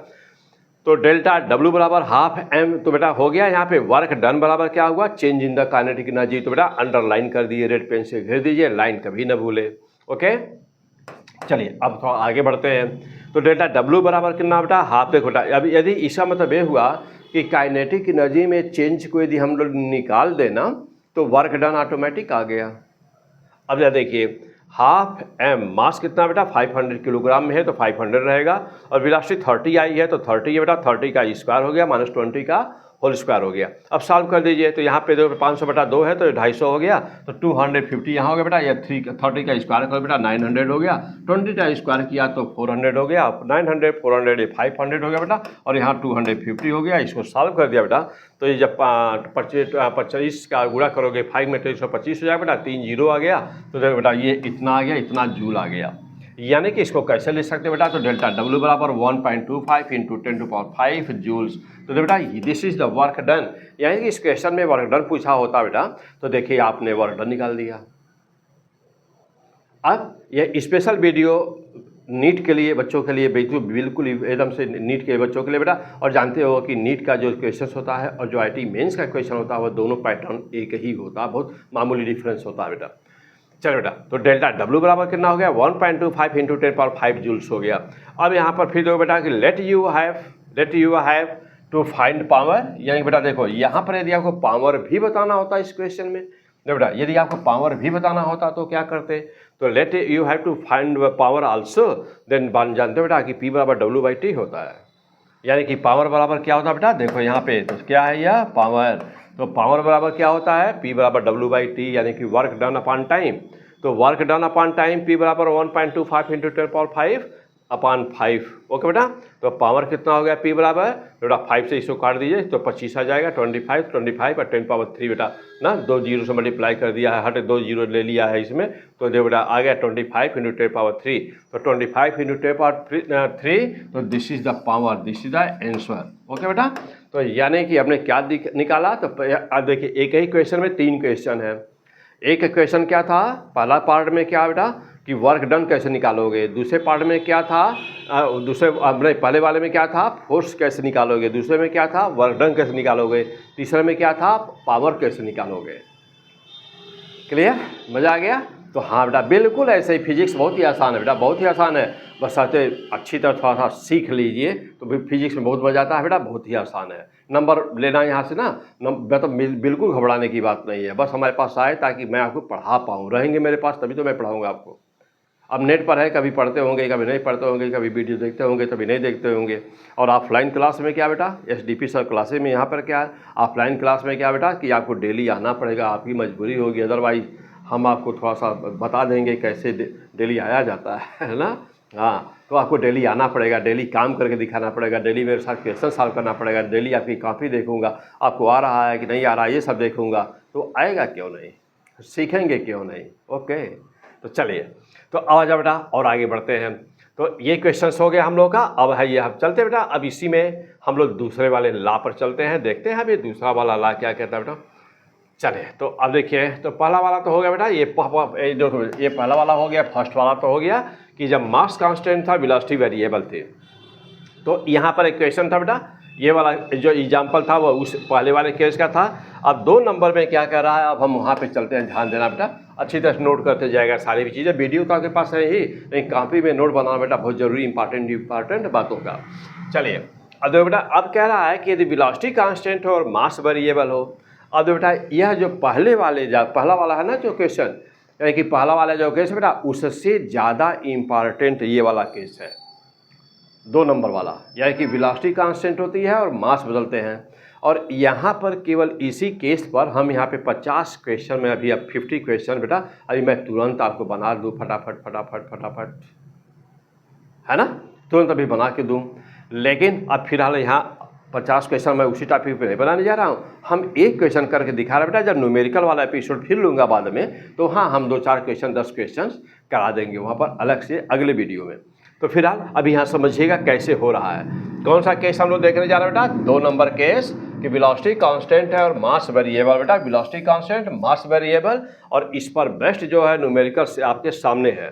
Speaker 1: तो डेल्टा डब्ल्यू बराबर हाफ एम, तो बेटा हो गया। यहाँ पे वर्क डन बराबर क्या हुआ, change in the kinetic energy. तो बेटा अंडरलाइन कर दिए, रेड पेन से घेर दीजिए, लाइन कभी न भूले। ओके, चलिए अब थोड़ा आगे बढ़ते हैं। तो डेल्टा डब्ल्यू बराबर कितना बेटा, हाफ। देखो बेटा, अब यदि इसका मतलब ये हुआ कि काइनेटिक एनर्जी में चेंज को यदि हम लोग निकाल देना तो वर्क डन ऑटोमेटिक आ गया। अब यह देखिए, हाफ एम मास कितना बेटा 500 किलोग्राम में है तो 500 रहेगा, और वेलोसिटी 30 आई है तो 30 है बेटा, 30 का स्क्वायर हो गया माइनस 20 का होल स्क्वायर हो गया। अब सॉल्व कर दीजिए, तो यहाँ पे 500/2 है तो 250 हो गया, तो 250 यहाँ हो गया बेटा, या 30 का स्क्वायर करो बेटा 900 हो गया, 20 का स्क्वायर किया तो 400 हो गया, 900 400 ये 500 हो गया बेटा, और यहाँ 250 हो गया। इसको सॉल्व कर दिया बेटा, तो ये जब 25 का गुणा करोगे 5 में तो 125 हो जाएगा बेटा, 3 जीरो आ गया, तो देखो बेटा ये इतना आ गया, इतना जूल आ गया। यानी कि इसको कैसे लिख सकते बेटा, तो डेल्टा डब्ल्यू बराबर 1.25 इंटू 10⁵ जूल्स। तो बेटा this is the work done, यानी कि इस क्वेश्चन में वर्क डन पूछा होता बेटा, तो देखिए आपने वर्क डन निकाल दिया। अब ये स्पेशल वीडियो नीट के लिए बच्चों के लिए बिल्कुल एकदम से नीट के बच्चों के लिए बेटा, और जानते हो कि नीट का जो क्वेश्चन होता है और जो आईटी मेंस का क्वेश्चन होता है वो दोनों पैटर्न एक ही होता है, बहुत मामूली डिफरेंस होता है बेटा। चलो बेटा, तो डेल्टा डब्ल्यू बराबर कितना हो गया 1.25 इंटू 10⁵ जूल्स हो गया। अब यहाँ पर फिर देखो बेटा कि let you have to find power, यानी बेटा देखो यहाँ पर यदि आपको पावर भी बताना होता इस क्वेश्चन में, देखो बेटा यदि आपको पावर भी बताना होता तो क्या करते, तो let you have to find power also, then जानते हो बेटा कि P बराबर W/T होता है, यानी कि पावर बराबर क्या होता है बेटा, देखो यहाँ पे तो क्या है यह पावर, तो पावर बराबर क्या होता है P बराबर W/T, यानी कि वर्क डन अपॉन टाइम। तो work done upon time P बराबर 1.25 इंटू 10⁵/5। ओके बेटा, तो पावर कितना हो गया P बराबर, बेटा 5 से इसको काट दीजिए तो 25 आ जाएगा, 25 और 10⁻³ बेटा ना, 2 जीरो से मल्टीप्लाई कर दिया है, हट 2 जीरो ले लिया है इसमें, तो देखो बेटा आ गया 25 इंटू 10⁻³, तो 25 इंटू 10⁻3, तो this is the power, this is the answer. Okay बेटा, तो यानी कि हमने क्या निकाला, तो अब देखिए एक ही क्वेश्चन में 3 क्वेश्चन है। एक क्वेश्चन क्या था, पहला पार्ट में क्या बेटा कि वर्क डन कैसे निकालोगे, दूसरे पार्ट में क्या था, पहले वाले में क्या था फोर्स कैसे निकालोगे, दूसरे में क्या था वर्क डन कैसे निकालोगे, तीसरे में क्या था पावर कैसे निकालोगे। क्लियर, मज़ा आ गया। तो हाँ बेटा बिल्कुल ऐसे ही, फिजिक्स बहुत ही आसान है बेटा, बहुत ही आसान है, बस आते अच्छी तरह थोड़ा सा सीख लीजिए तो फिजिक्स में बहुत मज़ा आता है बेटा, बहुत ही आसान है। नंबर लेना यहाँ से ना, तो बिल्कुल घबराने की बात नहीं है, बस हमारे पास आए ताकि मैं आपको पढ़ा पाऊँ, रहेंगे मेरे पास तभी तो मैं पढ़ाऊँगा आपको। अब नेट पर है, कभी पढ़ते होंगे कभी नहीं पढ़ते होंगे, कभी वीडियो देखते होंगे कभी नहीं देखते होंगे। और ऑफलाइन क्लास में क्या बेटा, SDP सर क्लासेस में यहाँ पर क्या है, ऑफलाइन क्लास में क्या बेटा कि आपको डेली आना पड़ेगा, आपकी मजबूरी होगी, अदरवाइज हम आपको थोड़ा सा बता देंगे कैसे डेली आया जाता है ना। हाँ, तो आपको डेली आना पड़ेगा, डेली काम करके दिखाना पड़ेगा, डेली मेरे साथ क्वेश्चन सॉल्व करना पड़ेगा, डेली आपकी कॉपी देखूंगा, आपको आ रहा है कि नहीं आ रहा है ये सब देखूंगा, तो आएगा क्यों नहीं, सीखेंगे क्यों नहीं। ओके, तो चलिए, तो आवाज़ बेटा और आगे बढ़ते हैं। तो ये क्वेश्चन हो गया हम लोग का। अब है ये हम चलते बेटा, अब इसी में हम लोग दूसरे वाले ला पर चलते हैं, देखते हैं अभी दूसरा वाला ला क्या कहता है बेटा। चलिए, तो अब देखिए, तो पहला वाला तो हो गया बेटा, ये पहला वाला हो गया, फर्स्ट वाला तो हो गया कि जब मास कांस्टेंट था वेलोसिटी वेरिएबल थी। तो यहाँ पर एक क्वेश्चन था बेटा, ये वाला जो एग्जाम्पल था वो उस पहले वाले केस का था। अब 2 नंबर में क्या कर रहा है, अब हम वहाँ पे चलते हैं, ध्यान देना बेटा, अच्छी तरह से नोट करते जाएगा सारी भी चीज़ें। वीडियो तो आपके पास है ही, लेकिन कॉपी में नोट बनाना बेटा बहुत जरूरी, इंपॉर्टेंट बातों का। चलिए, अब देखो बेटा, अब कह रहा है कि यदि वेलोसिटी कांस्टेंट हो और मास वेरिएबल हो। अब देखो बेटा, यह जो पहला वाला है ना जो क्वेश्चन, यानी कि पहला वाला जो केस बेटा उससे ज़्यादा इम्पॉर्टेंट ये वाला केस है, 2 नंबर वाला, यानी कि वेलोसिटी कांस्टेंट होती है और मास बदलते हैं। और यहाँ पर केवल इसी केस पर हम यहाँ पे 50 क्वेश्चन में, अभी अब 50 क्वेश्चन बेटा अभी मैं तुरंत आपको बना दूँ, फटाफट, है ना, तुरंत अभी बना के दूँ। लेकिन अब फिलहाल यहाँ 50 क्वेश्चन मैं उसी टॉपिक पे नहीं बनाने जा रहा हूँ, हम एक क्वेश्चन करके दिखा रहे बेटा। जब न्यूमेरिकल वाला एपिसोड फिर लूँगा बाद में, तो हाँ हम 2-4 क्वेश्चन 10 क्वेश्चन करा देंगे वहाँ पर अलग से अगले वीडियो में। तो फिलहाल अभी यहाँ समझिएगा कैसे हो रहा है। कौन सा केस हम लोग देखने जा रहे हैं बेटा? 2 नंबर केस कि वेलोसिटी कांस्टेंट है और मास वेरिएबल बेटा, वेलोसिटी कांस्टेंट, मास वेरिएबल, और इस पर बेस्ट जो है न्यूमेरिकल से आपके सामने है।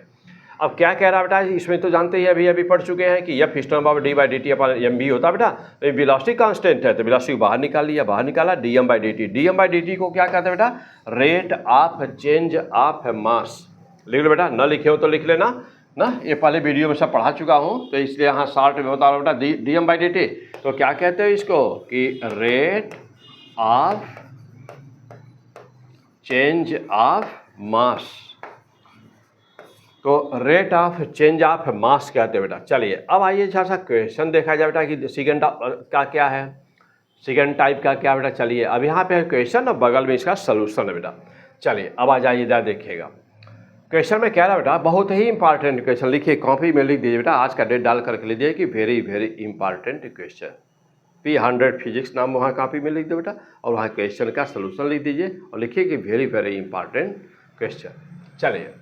Speaker 1: अब क्या कह रहा है बेटा, इसमें तो जानते ही अभी पढ़ चुके हैं कि एफ सिस्टम ऑफ डी/dt अपन mv होता है बेटा। तो वेलोसिटी कांस्टेंट है तो वेलोसिटी बाहर निकाल लिया, बाहर निकाला dm/dt। dm/dt को क्या कहते हैं बेटा? रेट ऑफ चेंज ऑफ मास। लिख लो बेटा, न लिखे हो तो लिख लेना ना, ये पहले वीडियो में सब पढ़ा चुका हूँ तो इसलिए यहाँ शॉर्ट में बता रहा हूँ बेटा। dm/dt तो क्या कहते हैं इसको कि rate of change of mass. तो rate of change of mass कहते हैं बेटा। चलिए अब आइए थोड़ा सा क्वेश्चन देखा जाए बेटा कि सेकंड का क्या है, सेकंड टाइप का क्या बेटा। चलिए अब यहाँ पे क्वेश्चन और बगल में इसका सलूशन है बेटा। चलिए अब आ जाइए इधर देखिएगा। क्वेश्चन में क्या रहा बेटा, बहुत ही इंपॉर्टेंट क्वेश्चन, लिखिए कॉपी में लिख दीजिए बेटा, आज का डेट डाल करके लिख दीजिए कि very very important question. P100 physics नाम वहाँ कॉपी में लिख दो बेटा, और वहाँ क्वेश्चन का सलूशन लिख दीजिए और लिखिए कि वेरी वेरी इंपॉर्टेंट क्वेश्चन। चलिए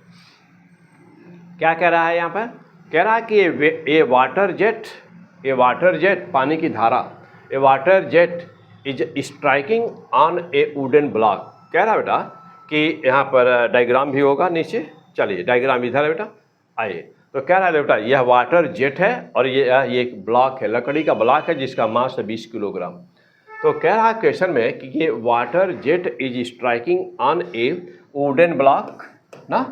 Speaker 1: क्या कह रहा है यहाँ पर, कह रहा है कि ए वाटर जेट पानी की धारा, a water jet is striking on a wooden block. कह रहा है बेटा कि यहाँ पर डायग्राम भी होगा नीचे। चलिए डायग्राम इधर है बेटा, आइए। तो कह रहा है बेटा यह वाटर जेट है और ये एक ब्लॉक है, लकड़ी का ब्लॉक है जिसका मास है 20 किलोग्राम। तो कह रहा है क्वेश्चन में कि ये water jet is striking on a wooden block ना,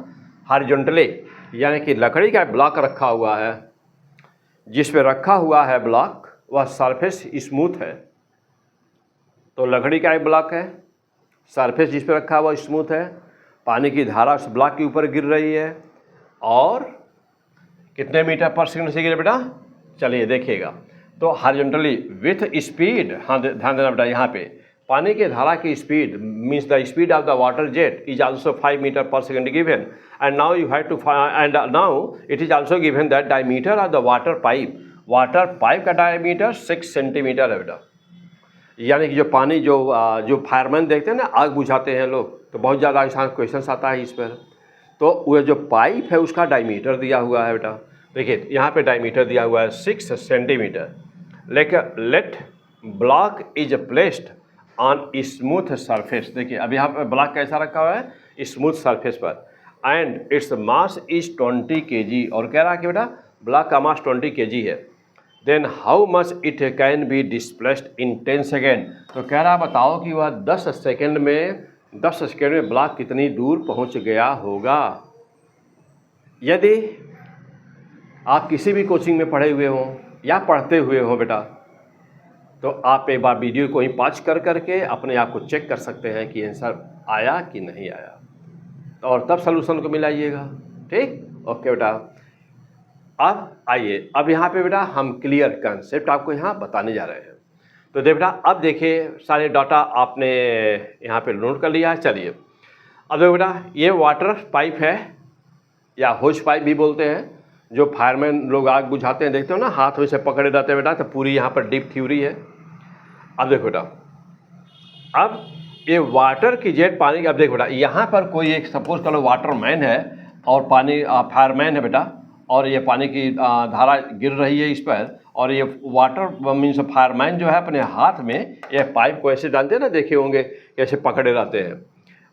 Speaker 1: हॉरिजॉन्टली, यानी कि लकड़ी का ब्लॉक रखा हुआ है, जिस पे रखा हुआ है ब्लॉक वह सरफेस स्मूथ है। तो लकड़ी का एक ब्लॉक है, सरफेस जिस पे रखा हुआ स्मूथ है, पानी की धारा उस ब्लॉक के ऊपर गिर रही है और कितने मीटर पर सेकंड से गिरे बेटा? चलिए देखिएगा। तो हॉरिजॉन्टली विथ स्पीड, हाँ ध्यान देना बेटा, यहाँ पे पानी की धारा की speed means the speed of the water jet is also 5 metre per second given, and now you have to and now it is also given that diameter of the water pipe का diameter 6 centimetre है बेटा। यानी कि जो पानी जो fireman देखते हैं ना, आग बुझाते हैं लोग, तो बहुत ज़्यादा ऐसा क्वेश्चन आता है इस पर। तो वह जो पाइप है उसका डायमीटर दिया हुआ है बेटा, देखिए यहाँ पे डायमीटर दिया हुआ है 6 सेंटीमीटर। लेकिन let block is placed on smooth surface, देखिए अब यहाँ पर ब्लॉक कैसा रखा हुआ है, स्मूथ सरफेस पर, and its mass is 20 kg। और कह रहा है कि बेटा ब्लॉक का मास 20 kg है। Then how much it can be displaced in 10 second. तो कह रहा है बताओ कि वह 10 सेकेंड में ब्लॉक कितनी दूर पहुंच गया होगा। यदि आप किसी भी कोचिंग में पढ़े हुए हों या पढ़ते हुए हों बेटा, तो आप एक बार वीडियो को ही पॉज कर करके अपने आप को चेक कर सकते हैं कि आंसर आया कि नहीं आया, और तब सलूशन को मिलाइएगा। ठीक, ओके बेटा। अब आइए, अब यहाँ पे बेटा हम क्लियर कंसेप्ट आपको यहाँ बताने जा रहे हैं। तो देख बेटा, अब देखिए सारे डाटा आपने यहाँ पे नोट कर लिया है। चलिए अब देखो बेटा, ये वाटर पाइप है या होज पाइप भी बोलते हैं, जो फायरमैन लोग आग बुझाते हैं, देखते हो ना हाथ में से पकड़े रहते हैं बेटा, तो पूरी यहाँ पर डीप थ्योरी है। अब देखो बेटा, अब ये वाटर की जेट पानी, अब देखो बेटा यहाँ पर कोई एक सपोज करो वाटरमैन है और पानी फायरमैन है बेटा, और ये पानी की धारा गिर रही है इस पर, और ये वाटर मीन्स फायरमैन जो है अपने हाथ में ये पाइप को ऐसे डालते हैं ना, देखे होंगे कैसे पकड़े रहते हैं,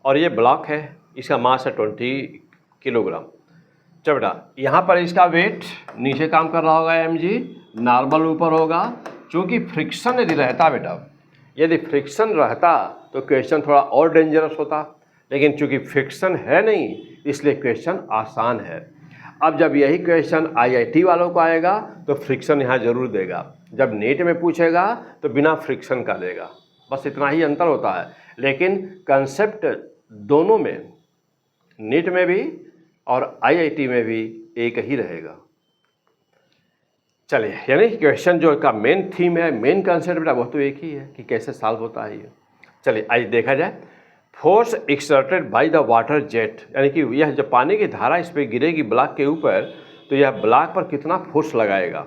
Speaker 1: और ये ब्लॉक है, इसका मास है 20 किलोग्राम। चलो बेटा यहाँ पर इसका वेट नीचे काम कर रहा होगा mg, नॉर्मल ऊपर होगा। चूँकि फ्रिक्शन यदि रहता बेटा, यदि फ्रिक्शन रहता तो क्वेश्चन थोड़ा और डेंजरस होता, लेकिन चूँकि फ्रिक्शन है नहीं इसलिए क्वेश्चन आसान है। अब जब यही क्वेश्चन IIT वालों को आएगा तो फ्रिक्शन यहाँ जरूर देगा, जब नेट में पूछेगा तो बिना फ्रिक्शन का देगा, बस इतना ही अंतर होता है। लेकिन कंसेप्ट दोनों में, नेट में भी और IIT में भी एक ही रहेगा। चलिए, यानी क्वेश्चन जो का मेन थीम है, मेन कंसेप्ट बेटा वो तो एक ही है कि कैसे सॉल्व होता है ये। चलिए आइए देखा जाए। Force exerted by the water jet, यानी कि यह जब पानी की धारा इस पर गिरेगी ब्लॉक के ऊपर, तो यह ब्लॉक पर कितना फोर्स लगाएगा।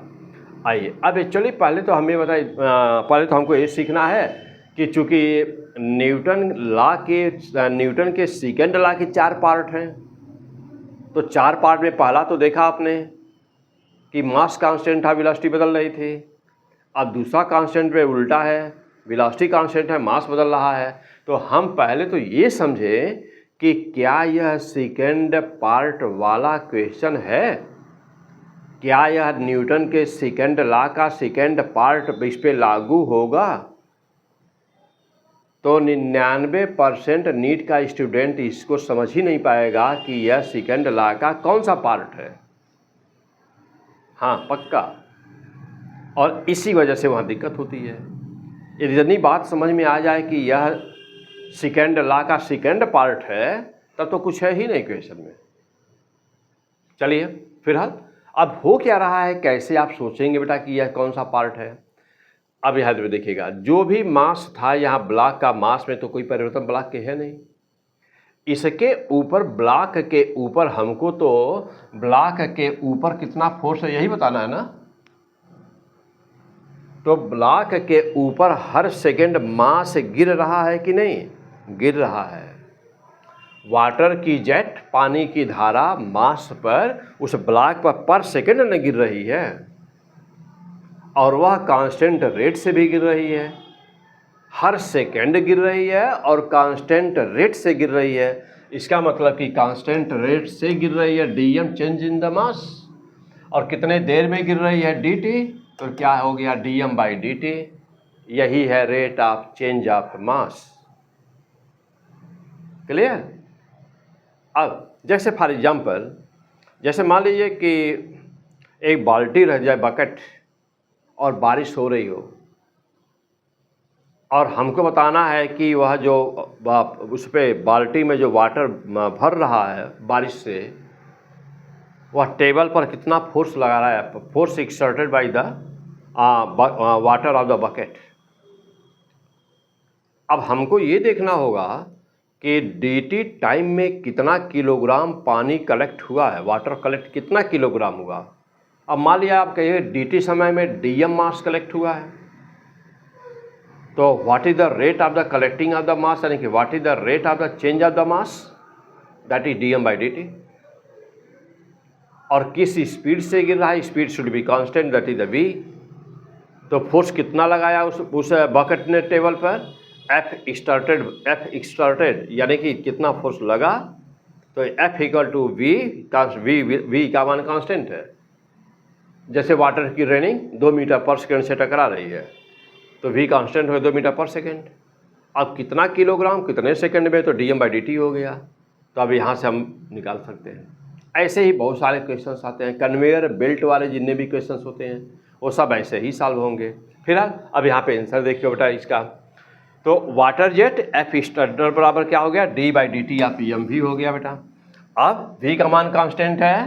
Speaker 1: आइए अब एक्चुअली पहले तो हमें बताइए, पहले तो हमको ये सीखना है कि चूँकि न्यूटन के सेकंड लॉ के 4 पार्ट हैं, तो 4 पार्ट में पहला तो देखा आपने कि मास कांस्टेंट था, वेलोसिटी बदल रही थी। अब दूसरा कांस्टेंट पे उल्टा है, वेलोसिटी कांस्टेंट है, मास बदल रहा है। तो हम पहले तो ये समझें कि क्या यह सेकंड पार्ट वाला क्वेश्चन है, क्या यह न्यूटन के सेकंड लॉ का सेकंड पार्ट इस पे लागू होगा। तो 99% नीट का स्टूडेंट इसको समझ ही नहीं पाएगा कि यह सेकंड लॉ का कौन सा पार्ट है। हाँ पक्का, और इसी वजह से वहाँ दिक्कत होती है। यदि इतनी बात समझ में आ जाए कि यह सेकंड लॉ का सेकंड पार्ट है, तब तो कुछ है ही नहीं क्वेश्चन में। चलिए फिलहाल अब हो क्या रहा है, कैसे आप सोचेंगे बेटा कि यह कौन सा पार्ट है। अब यहाँ पे देखिएगा, जो भी मास था यहाँ ब्लॉक का, मास में तो कोई परिवर्तन ब्लॉक के है नहीं। इसके ऊपर ब्लॉक के ऊपर हमको तो ब्लॉक के ऊपर कितना फोर्स है यही बताना है ना। तो ब्लॉक के ऊपर हर सेकंड मास गिर रहा है कि नहीं, गिर रहा है। वाटर की जेट, पानी की धारा मास पर उस ब्लॉक पर सेकंड न गिर रही है, और वह कांस्टेंट रेट से भी गिर रही है। हर सेकंड गिर रही है और कांस्टेंट रेट से गिर रही है। इसका मतलब कि कांस्टेंट रेट से गिर रही है, DM change in the mass, और कितने देर में गिर रही है, डीटी। तो क्या हो गया, डीएम बाई डीटी। यही है rate of change of mass. Clear. अब जैसे फॉर एग्जाम्पल, जैसे मान लीजिए कि एक बाल्टी रह जाए, बकेट, और बारिश हो रही हो, और हमको बताना है कि वह जो उस पर बाल्टी में जो वाटर भर रहा है बारिश से, वह टेबल पर कितना फोर्स लगा रहा है, force exerted by the water of the bucket. अब हमको ये देखना होगा कि dt टाइम में कितना किलोग्राम पानी कलेक्ट हुआ है, वाटर कलेक्ट कितना किलोग्राम हुआ। अब मान लिया आप कहिए dt समय में dm मास कलेक्ट हुआ है, तो what is the rate of the collecting of the mass, यानी कि what is the rate of the change of the mass, that is dm by dt। और किस स्पीड से गिर रहा है, speed should be constant, that is the v। तो force कितना लगाया उस बकेट ने टेबल पर, F एक्सटर्टेड यानी कि कितना फोर्स लगा। तो F इक्वल टू v का मान कांस्टेंट है। जैसे वाटर की रेनिंग 2 मीटर पर सेकेंड से टकरा रही है, तो v कांस्टेंट हो 2 मीटर पर सेकेंड। अब कितना किलोग्राम कितने सेकंड में, तो dm बाई dt हो गया। तो अब यहाँ से हम निकाल सकते हैं। ऐसे ही बहुत सारे क्वेश्चंस आते हैं, कन्वेयर बेल्ट वाले जितने भी क्वेश्चंस होते हैं वो सब ऐसे ही सॉल्व होंगे। फिलहाल अब यहाँ पे आंसर देखिए बेटा इसका। तो वाटर जेट F स्टैंडर बराबर क्या हो गया, d बाई dt या pmv हो गया बेटा। अब v का मान कांस्टेंट है,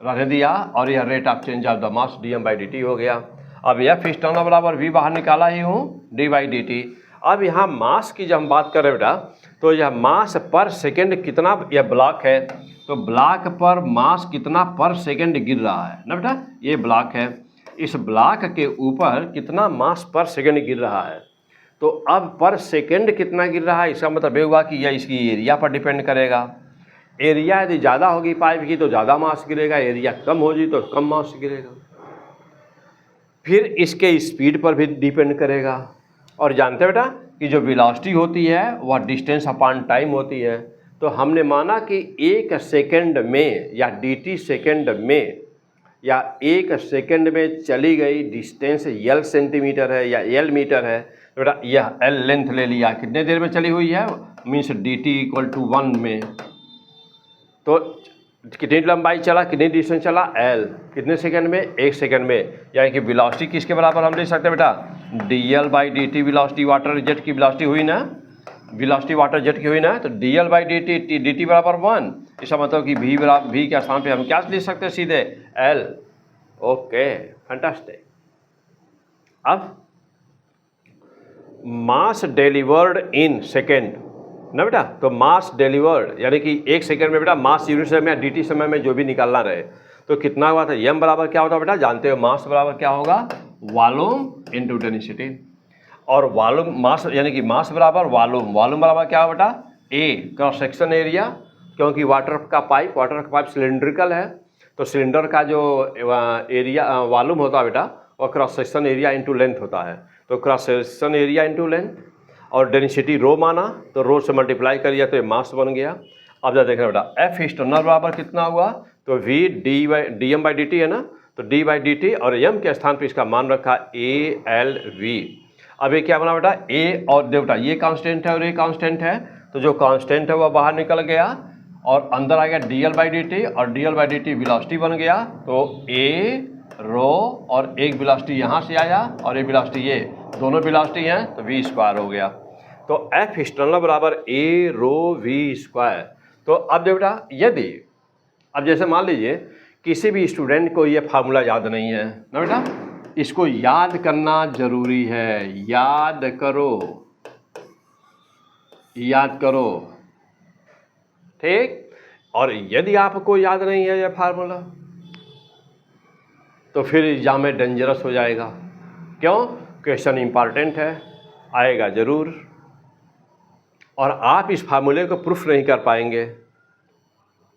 Speaker 1: रहने दिया, और यह rate of change of the mass dm by dt हो गया। अब F स्टैंडर बराबर v बाहर निकाला ही हूँ, d बाई dt। अब यहाँ मास की जब हम बात करें बेटा, तो यह मास पर सेकेंड कितना, यह ब्लॉक है, तो ब्लॉक पर मास कितना पर सेकेंड गिर रहा है ना बेटा, ये ब्लॉक है। इस ब्लॉक के ऊपर कितना मास पर सेकेंड गिर रहा है। तो अब पर सेकेंड कितना गिर रहा है, इसका मतलब ये हुआ कि यह इसकी एरिया पर डिपेंड करेगा। एरिया यदि ज़्यादा होगी पाइप की तो ज़्यादा मास गिरेगा, एरिया कम होगी तो कम मास गिरेगा। फिर इसके स्पीड पर भी डिपेंड करेगा। और जानते हैं बेटा कि जो वेलोसिटी होती है वह डिस्टेंस अपॉन टाइम होती है। तो हमने माना कि 1 सेकेंड में या dt सेकेंड में या 1 सेकेंड में चली गई डिस्टेंस L सेंटीमीटर है या L मीटर है, तो बेटा यह L लेंथ ले लिया, कितने देर में चली हुई है, मीन्स dt इक्वल टू 1 में। तो कितनी लंबाई चला, कितनी डिस्टेंस चला, L, कितने सेकंड में, 1 सेकंड में। यानी कि वेलोसिटी किसके बराबर हम ले सकते हैं बेटा, dl by dt। Velocity water jet की वेलोसिटी हुई ना, वेलोसिटी वाटर जेट की हुई ना, तो dl बाई dt बराबर 1। इसका मतलब कि v के स्थान पे हम क्या ले सकते हैं, सीधे L। Okay fantastic. अब मास डिलीवर्ड इन सेकेंड ना बेटा, तो मास डिलीवर्ड यानी कि 1 सेकंड में बेटा मास यूनिट समय या dt समय में जो भी निकालना रहे, तो कितना हुआ था, m बराबर क्या होता है बेटा, जानते हो मास बराबर क्या होगा, वॉल्यूम इनटू डेंसिटी। और वॉल्यूम मास यानी कि मास बराबर वॉल्यूम, वॉल्यूम बराबर क्या होगा बेटा, A क्रॉस सेक्शन एरिया, क्योंकि वाटर का पाइप सिलिंड्रिकल है, तो सिलेंडर का जो एरिया वॉल्यूम होता है बेटा वो cross section area into length होता है, तो cross section area into length. और डेंसिटी रो माना तो रो से मल्टीप्लाई करिए तो ये मास बन गया। अब जरा देखना बेटा, एफ एक्सटर्नल बराबर कितना हुआ, तो V D M by D T है ना, तो डी बाई डी टी और एम के स्थान पर इसका मान रखा ए एल वी। अब ये क्या बना बेटा, ए और दे बेटा ये कांस्टेंट है और ये कांस्टेंट है, तो जो कांस्टेंट है वो बाहर निकल गया और अंदर आ गया d l by D T, और d l by D t velocity बन गया, तो ए रो और एक वेलोसिटी यहाँ से आया और एक वेलोसिटी ये, दोनों वेलोसिटी हैं तो वी स्क्वायर हो गया। तो एफ एक्सटर्नल बराबर ए रो वी स्क्वायर। तो अब देखो बेटा, यदि अब जैसे मान लीजिए किसी भी स्टूडेंट को ये फार्मूला याद नहीं है ना बेटा, इसको याद करना जरूरी है, याद करो ठीक। और यदि आपको याद नहीं है ये फार्मूला तो फिर एग्जाम में डेंजरस हो जाएगा। क्यों, क्वेश्चन इंपॉर्टेंट है, आएगा ज़रूर और आप इस फार्मूले को प्रूफ नहीं कर पाएंगे।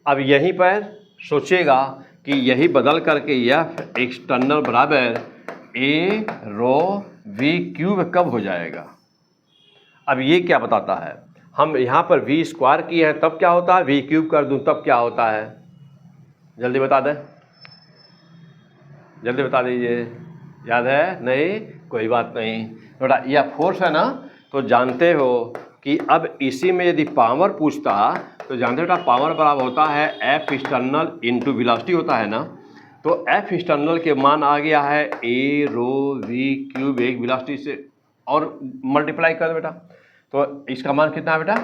Speaker 1: अब यहीं पर सोचिएगा कि यही बदल करके एफ एक्सटर्नल बराबर ए रो वी क्यूब कब हो जाएगा। अब ये क्या बताता है, हम यहाँ पर वी स्क्वायर किए हैं तब क्या होता है, वी क्यूब कर दूँ तब क्या होता है, जल्दी बता दें, जल्दी बता दीजिए, याद है नहीं, कोई बात नहीं बेटा, यह फोर्स है ना, तो जानते हो कि अब इसी में यदि पावर पूछता तो जानते बेटा पावर बराबर होता है एफ एक्सटर्नल इंटू वेलोसिटी होता है ना, तो एफ एक्सटर्नल के मान आ गया है ए रो वी क्यूब, एक वेलोसिटी से और मल्टीप्लाई कर बेटा, तो इसका मान कितना है बेटा,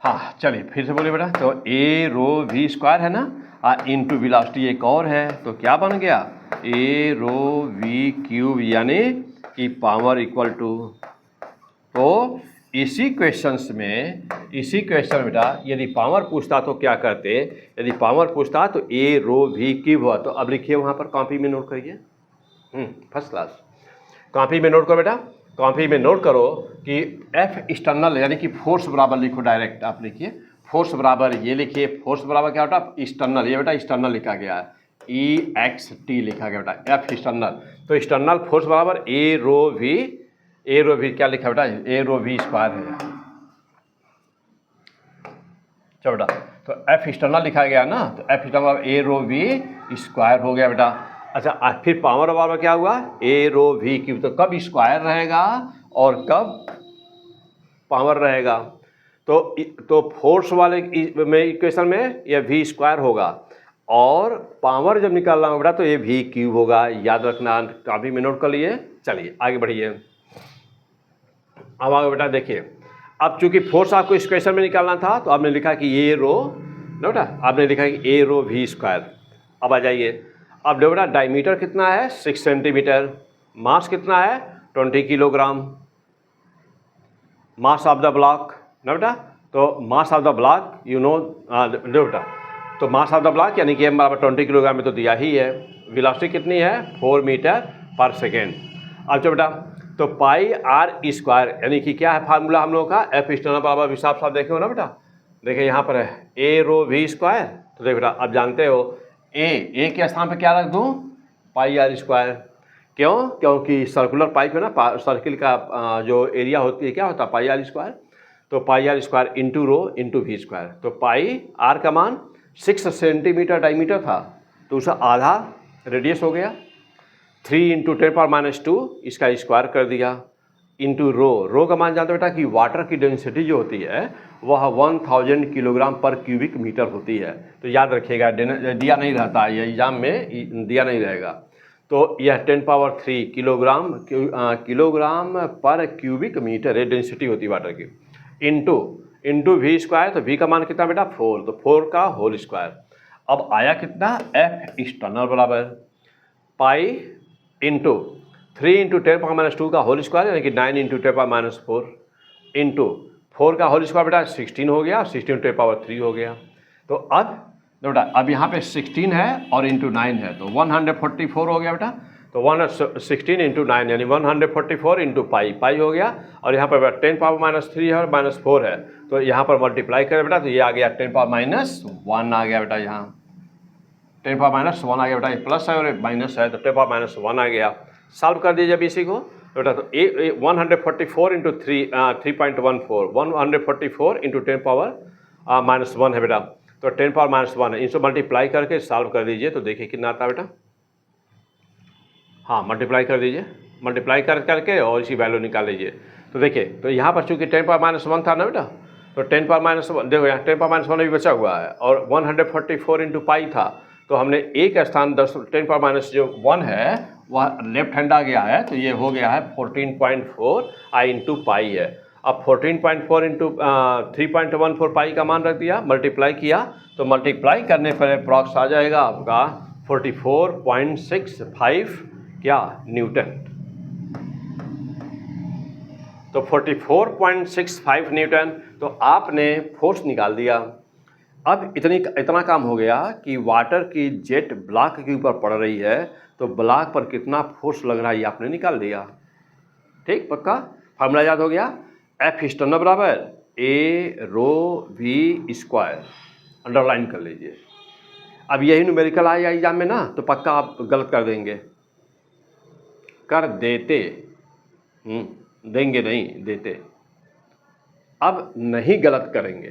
Speaker 1: हाँ चलिए फिर से बोलिए बेटा, तो ए रो वी स्क्वायर है ना इंटू वेलोसिटी एक और है, तो क्या बन गया ए रो वी क्यूब, यानी कि पावर इक्वल टू, तो इसी क्वेश्चन बेटा यदि पावर पूछता तो क्या करते, यदि पावर पूछता तो ए रो वी क्यूब हुआ, तो अब लिखिए वहाँ पर कॉपी में नोट करिए, फर्स्ट क्लास कॉपी में नोट करो बेटा, कॉपी में नोट करो कि एफ एक्सटर्नल यानी कि फोर्स बराबर लिखो, डायरेक्ट आप लिखिए फोर्स बराबर, ये लिखिए फोर्स बराबर क्या होता है एक्सटर्नल, ये बेटा एक्सटर्नल लिखा गया है, ई एक्स टी लिखा गया बेटा एफ एक्सटर्नल, तो एक्सटर्नल फोर्स बराबर ए रो वी क्या लिखा बेटा, ए रो वी स्क्वायर है, चलो बेटा, तो एफ एक्सटर्नल लिखा गया ना, तो F external A rho V square हो गया बेटा। अच्छा फिर पावर बराबर क्या हुआ, ए रो वी क्यूब, तो कब स्क्वायर रहेगा और कब पावर रहेगा, तो फोर्स वाले में इक्वेशन में ये वी स्क्वायर होगा और पावर जब निकालना होगा बेटा तो ये वी क्यूब होगा, याद रखना, काफी में नोट कर लिए। चलिए आगे बढ़िए, अब आगे बेटा देखिए, अब चूंकि फोर्स आपको इस क्वेश्चन में निकालना था तो आपने लिखा कि ए रो ना बेटा, आपने लिखा कि ए रो वी स्क्वायर। अब आ जाइए, अब देखो बेटा डायमीटर कितना है 6 सेंटीमीटर, मास कितना है 20 kilogram, mass of the block ना बेटा, तो मास of the block you know देखो बेटा, तो मास ऑफ द ब्लॉक यानी कि m बराबर 20 किलोग्राम में तो दिया ही है, वेलोसिटी कितनी है 4 मीटर पर सेकेंड। अब चलो बेटा, तो पाई आर स्क्वायर यानी कि क्या है फार्मूला हम लोगों का, एफ एक्सटर्नल बराबर हिसाब साफ देखे हो ना बेटा, देखिए यहाँ पर है ए रो वी स्क्वायर, तो देखो बेटा अब जानते हो ए के स्थान पे क्या रख दूँ, पाई आर स्क्वायर, क्यों, क्योंकि सर्कुलर पाइप है ना, सर्किल का जो एरिया होती है क्या होता है पाई आर स्क्वायर, तो pi r square into rho into v square, तो पाई आर का मान 6 सेंटीमीटर डायमीटर था तो उसका आधा रेडियस हो गया, 3 × 10⁻², इसका स्क्वायर कर दिया, इंटू रो का मान जानते बेटा कि वाटर की डेंसिटी जो होती है वह 1000 किलोग्राम पर क्यूबिक मीटर होती है, तो याद रखिएगा दिया नहीं रहता है, एग्जाम में दिया नहीं रहेगा, तो यह 10⁻³ किलोग्राम पर क्यूबिक मीटर है डेंसिटी होती है वाटर की, इंटू वी स्क्वायर, तो वी का मान कितना बेटा 4, तो 4 का होल स्क्वायर। अब आया कितना एफ एक्सटर्नल बराबर पाई इंटू 3 × 10⁻² का होल स्क्वायर यानी कि 9 × 10⁻⁴ इंटू 4 का होल स्क्वायर बेटा 16 हो गया, 16 × 10⁻³ हो गया। तो अब तो बेटा अब यहाँ पे 16 है और इंटू 9 है तो 144 हो गया बेटा। तो 116 इंटू 9 यानी 144 इंटू पाई हो गया। और यहाँ पर 10 पावर माइनस 3 है और माइनस 4 है तो यहाँ पर मल्टीप्लाई करें बेटा तो ये आ गया 10 पावर माइनस 1 आ गया बेटा। यहाँ 10 पावर माइनस 1 आ गया बेटा, ये प्लस है और माइनस है तो 10 पावर माइनस 1 आ गया। सॉल्व कर दीजिए अब इसी को बेटा। तो 144 इंटू 3.14 144 इंटू 10 पावर माइनस 1 है बेटा। तो 10 पावर माइनस 1 है, इनसे मल्टीप्लाई करके सॉल्व कर दीजिए तो देखिए कितना आता है बेटा। हाँ मल्टीप्लाई कर दीजिए, मल्टीप्लाई करके और इसकी वैल्यू निकाल लीजिए। तो देखिए तो यहाँ पर चूँकि 10 पावर माइनस 1 था ना बेटा तो 10 पावर माइनस 1 देखो यहाँ 10 पावर माइनस 1 भी बचा हुआ है और 144 इंटू पाई था तो हमने एक स्थान 10 पावर माइनस जो 1 है वह लेफ्ट हैंड आ गया है तो ये हो गया है 14.4 आई इंटू पाई है। अब 14.4 इंटू 3.14 पाई का मान रख दिया, मल्टीप्लाई किया तो मल्टीप्लाई करने पर अप्रॉक्स आ जाएगा आपका 44.65 क्या न्यूटन। तो 44.65 न्यूटन। तो आपने फोर्स निकाल दिया। अब इतना काम हो गया कि वाटर की जेट ब्लॉक के ऊपर पड़ रही है तो ब्लॉक पर कितना फोर्स लग रहा है ये आपने निकाल दिया। ठीक, पक्का फार्मूला याद हो गया। एफ स्टर्नल बराबर ए रो वी स्क्वायर, अंडरलाइन कर लीजिए। अब यही न्यूमेरिकल आया एग्जाम में ना तो पक्का आप गलत कर देंगे, कर देते, देंगे नहीं देते। अब नहीं गलत करेंगे,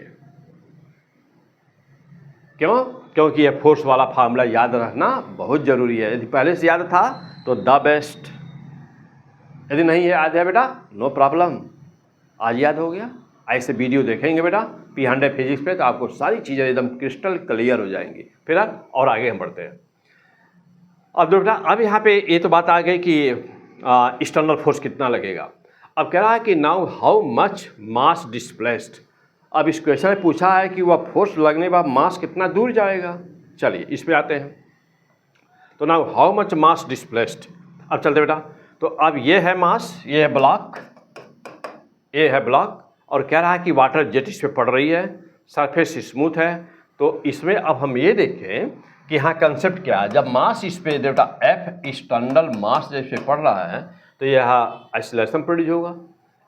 Speaker 1: क्यों? क्योंकि ये फोर्स वाला फार्मूला याद रखना बहुत ज़रूरी है। यदि पहले से याद था तो द बेस्ट, यदि नहीं है याद है बेटा नो प्रॉब्लम, आज याद हो गया। ऐसे वीडियो देखेंगे बेटा P100 फिजिक्स पे तो आपको सारी चीज़ें एकदम क्रिस्टल क्लियर हो जाएंगी। फिर और आगे हम बढ़ते हैं। अब बेटा अब यहाँ पे ये तो बात आ गई कि एक्सटर्नल फोर्स कितना लगेगा। अब कह रहा है कि now how much mass displaced. अब इस क्वेश्चन में पूछा है कि वह फोर्स लगने के बाद मास कितना दूर जाएगा। चलिए इस पे आते हैं। तो now how much mass displaced. अब चलते बेटा। तो अब ये है मास, ये है ब्लॉक, ये है ब्लॉक और कह रहा है कि वाटर जेट इस पर पड़ रही है, सरफेस स्मूथ है। तो इसमें अब हम ये देखें कि यहाँ कंसेप्ट क्या है। जब मास इस पर बेटा एफ एक्सटर्नल मास जब इस पर पड़ रहा है तो यह एक्सीलरेशन प्रोड्यूस होगा,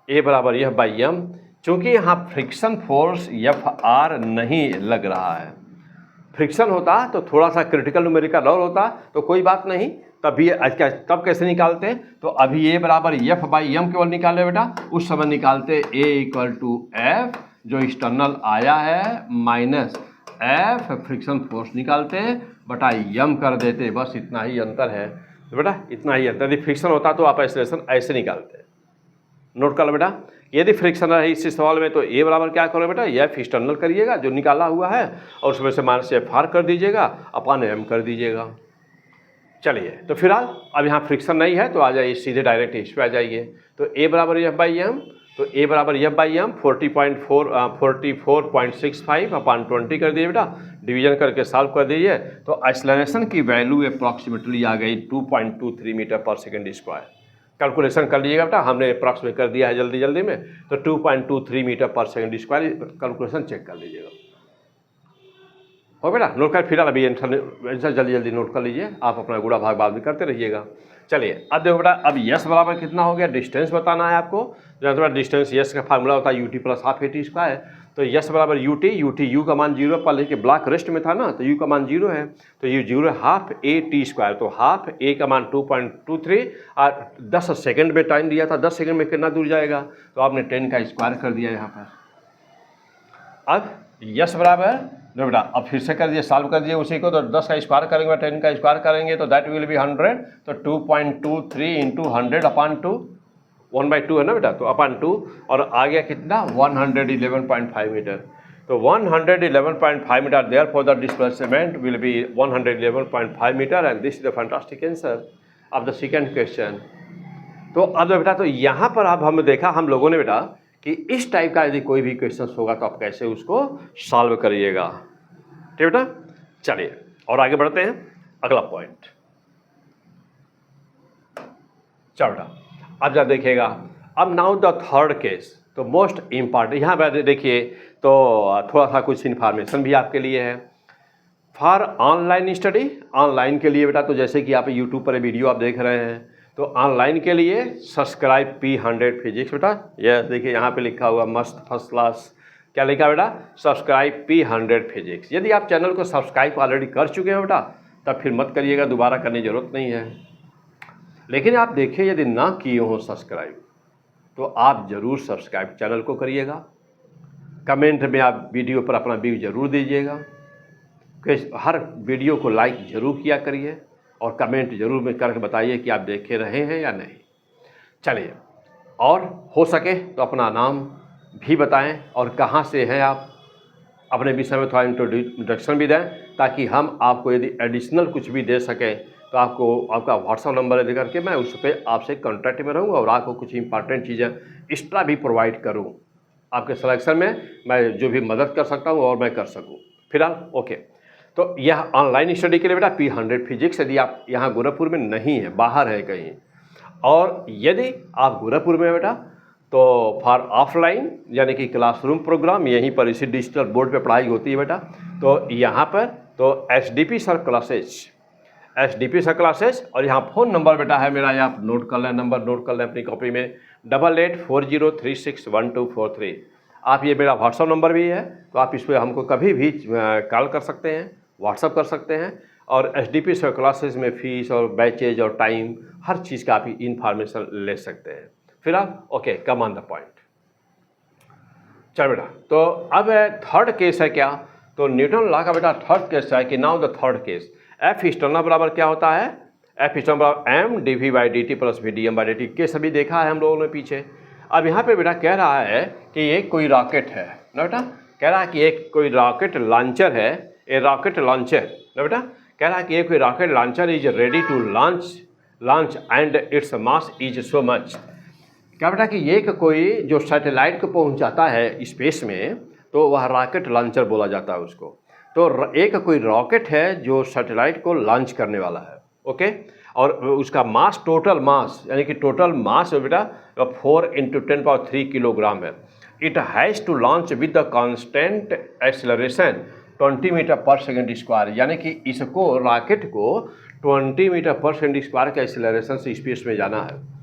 Speaker 1: ए बराबर यह बाई एम। चूँकि यहाँ फ्रिक्शन फोर्स एफ आर नहीं लग रहा है, फ्रिक्शन होता तो थोड़ा सा क्रिटिकल न्यूमेरिकल और होता तो कोई बात नहीं, तब कैसे निकालते हैं। तो अभी ए बराबर एफ बाई एम केवल निकाले बेटा, उस समय निकालते ए इक्वल टू एफ जो एक्सटर्नल आया है माइनस एफ फ्रिक्शन फोर्स निकालते बटा एम कर देते, बस इतना ही अंतर है। तो बेटा इतना ही अंतर, यदि फ्रिक्शन होता तो आप एक्सेलरेशन ऐसे निकालते। नोट कर लो बेटा, यदि फ्रिक्शन है इस सवाल में तो ए बराबर क्या करो बेटा एफ एक्सटर्नल करिएगा जो निकाला हुआ है और उसमें से माइनस एफ आर कर दीजिएगा अपन एम कर दीजिएगा। चलिए तो फिलहाल अब यहाँ फ्रिक्शन नहीं है तो आ जाइए सीधे डायरेक्ट इस पर आ जाइए। तो ए बराबर एफ बाई एम, तो ए बराबर एफ बाई एम 44.65 अपन 20 कर दिए बेटा, डिवीजन करके सॉल्व कर दीजिए। तो एक्सेलरेशन की वैल्यू अप्रॉक्सीमेटली आ गई 2.23 मीटर पर सेकेंड स्क्वायर। कैलकुलेशन कर लीजिएगा बेटा, हमने अप्रॉक्सीमेट कर दिया है जल्दी में। तो 2.23 मीटर पर सेकेंड स्क्वायर कैलकुलेशन चेक कर लीजिएगा। हो बेटा नोट कर, फिलहाल अभी आंसर जल्दी नोट कर लीजिए, आप अपना गुणा भाग बाद में करते रहिएगा। चलिए अब देखो बेटा, अब यस बराबर कितना हो गया, डिस्टेंस बताना है आपको। जहाँ थोड़ा डिस्टेंस यस का फार्मूला होता है UT plus half eighty square. तो यस बराबर यूटी, यू का मान 0 पर लेके ब्लॉक रेस्ट में था ना तो यू का मान 0 है तो ये 0 हाफ ए टी स्क्वायर। तो हाफ ए का मान 2.23 और 10 सेकेंड में टाइम दिया था, 10 सेकेंड में कितना दूर जाएगा तो आपने 10 का स्क्वायर कर दिया यहाँ पर। अब यस बराबर जो बेटा अब फिर से कर दिए, सॉल्व कर दिए उसी को। तो 10 का स्क्वायर करेंगे 10 का स्क्वायर करेंगे तो दैट विल बी 100। तो 2.23 इंटू 100 अपान 2, 1/2 है ना बेटा, तो अपान 2 और आ गया कितना 111.5 मीटर। तो 111.5 metre, therefore the displacement will be 111.5 metre and this is the fantastic answer of the second question. तो अब बेटा तो यहाँ पर अब हम देखा हम लोगों ने बेटा कि इस टाइप का यदि कोई भी क्वेश्चन होगा तो आप कैसे उसको सॉल्व करिएगा। ठीक बेटा, चलिए और आगे बढ़ते हैं अगला पॉइंट। चलो बेटा अब जब देखिएगा, अब नाउ द थर्ड केस, तो मोस्ट इम्पॉर्टेंट यहाँ पर देखिए तो थोड़ा सा कुछ इन्फॉर्मेशन भी आपके लिए है। फॉर ऑनलाइन स्टडी, ऑनलाइन के लिए बेटा तो जैसे कि आप यूट्यूब पर वीडियो आप देख रहे हैं, तो ऑनलाइन के लिए सब्सक्राइब P100 फिजिक्स बेटा। यह देखिए यहाँ पे लिखा हुआ मस्त फर्स्ट क्लास, क्या लिखा बेटा, सब्सक्राइब P100 फिजिक्स। यदि आप चैनल को सब्सक्राइब ऑलरेडी कर चुके हो बेटा तब फिर मत करिएगा, दोबारा करने की ज़रूरत नहीं है। लेकिन आप देखिए यदि ना किए हो सब्सक्राइब तो आप ज़रूर सब्सक्राइब चैनल को करिएगा। कमेंट में आप वीडियो पर अपना व्यू ज़रूर दीजिएगा, हर वीडियो को लाइक ज़रूर किया करिए और कमेंट ज़रूर में करके बताइए कि आप देखे रहे हैं या नहीं। चलिए, और हो सके तो अपना नाम भी बताएं और कहाँ से हैं आप, अपने विषय में थोड़ा इंट्रोडक्शन भी दें ताकि हम आपको यदि एडिशनल कुछ भी दे सकें तो आपको आपका व्हाट्सअप नंबर दे करके मैं उस पर आपसे कॉन्टैक्ट में रहूँगा और आपको कुछ इंपॉर्टेंट चीज़ें एक्स्ट्रा भी प्रोवाइड करूँ। आपके सिलेक्शन में मैं जो भी मदद कर सकता हूँ और मैं कर सकूँ। फिलहाल ओके, तो यह ऑनलाइन स्टडी के लिए बेटा P100 फिजिक्स, यदि आप यहाँ गोरखपुर में नहीं है, बाहर है कहीं, और यदि आप गोरखपुर में बेटा तो फॉर ऑफलाइन यानी कि क्लासरूम प्रोग्राम यहीं पर इसी डिजिटल बोर्ड पे पढ़ाई होती है बेटा। तो यहाँ पर तो SDP सर क्लासेस और यहाँ फ़ोन नंबर बेटा है मेरा, यहाँ आप नोट कर लें, नंबर नोट कर लें अपनी कॉपी में, 8840361243। आप ये मेरा व्हाट्सअप नंबर भी है तो आप इस पर हमको कभी भी कॉल कर सकते हैं, व्हाट्सअप कर सकते हैं। और SDP सर क्लासेस में फ़ीस और बैचेज और टाइम हर चीज़ का आप इंफॉर्मेशन ले सकते हैं। फिलहाल okay, come on the point. चल बेटा, तो अब थर्ड केस है क्या, तो न्यूटन लॉ का बेटा थर्ड केस है कि now the third case, F external बराबर क्या होता है, F एक्सटर्नल बराबर m dv/dt plus v dm/dt के सभी देखा है हम लोगों ने पीछे। अब यहाँ पे बेटा कह रहा है कि एक कोई रॉकेट है ना बेटा, कह रहा है कि एक कोई रॉकेट लॉन्चर है, ए रॉकेट लॉन्चर ना बेटा, कह रहा है कि एक कोई rocket launcher is ready to launch and its mass is so much. क्या बेटा कि एक कोई जो सैटेलाइट को पहुंचाता है स्पेस में तो वह रॉकेट लॉन्चर बोला जाता है उसको। तो एक कोई रॉकेट है जो सैटेलाइट को लॉन्च करने वाला है, ओके, और उसका मास, टोटल मास यानी कि टोटल मास बेटा 4 × 10³ किलोग्राम है। It has to launch with the constant acceleration 20 metre per second square, यानी कि इसको रॉकेट को 20 मीटर/सेकंड² के एक्सेलरेशन से स्पेस में जाना है।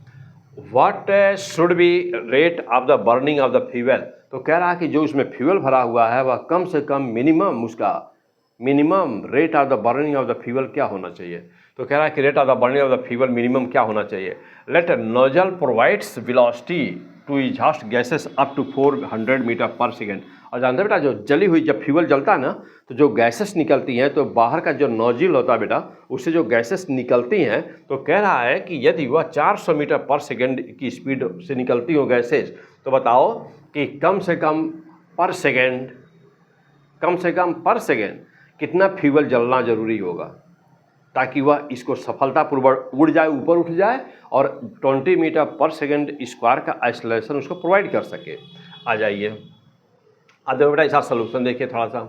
Speaker 1: What should be rate of the burning of the fuel, तो कह रहा है कि जो इसमें फ्यूल भरा हुआ है वह कम से कम मिनिमम, उसका minimum rate of the burning of the fuel क्या होना चाहिए। तो कह रहा है कि rate of the burning of the fuel minimum क्या होना चाहिए। Let nozzle provides velocity to exhaust gases up to 400 metre per second. और जानते बेटा जो जली हुई, जब फ्यूल जलता है ना तो जो गैसेस निकलती हैं, तो बाहर का जो नोजल होता है बेटा उससे जो गैसेस निकलती हैं, तो कह रहा है कि यदि वह 400 मीटर/सेकंड की स्पीड से निकलती हो गैसेस, तो बताओ कि कम से कम पर सेकेंड कितना फ्यूल जलना ज़रूरी होगा ताकि वह इसको सफलतापूर्वक उड़ जाए, ऊपर उठ जाए और 20 मीटर/सेकंड² का एक्सेलरेशन उसको प्रोवाइड कर सके। आ जाइए, अब देखो बेटा इसका सोल्यूशन देखिए थोड़ा सा।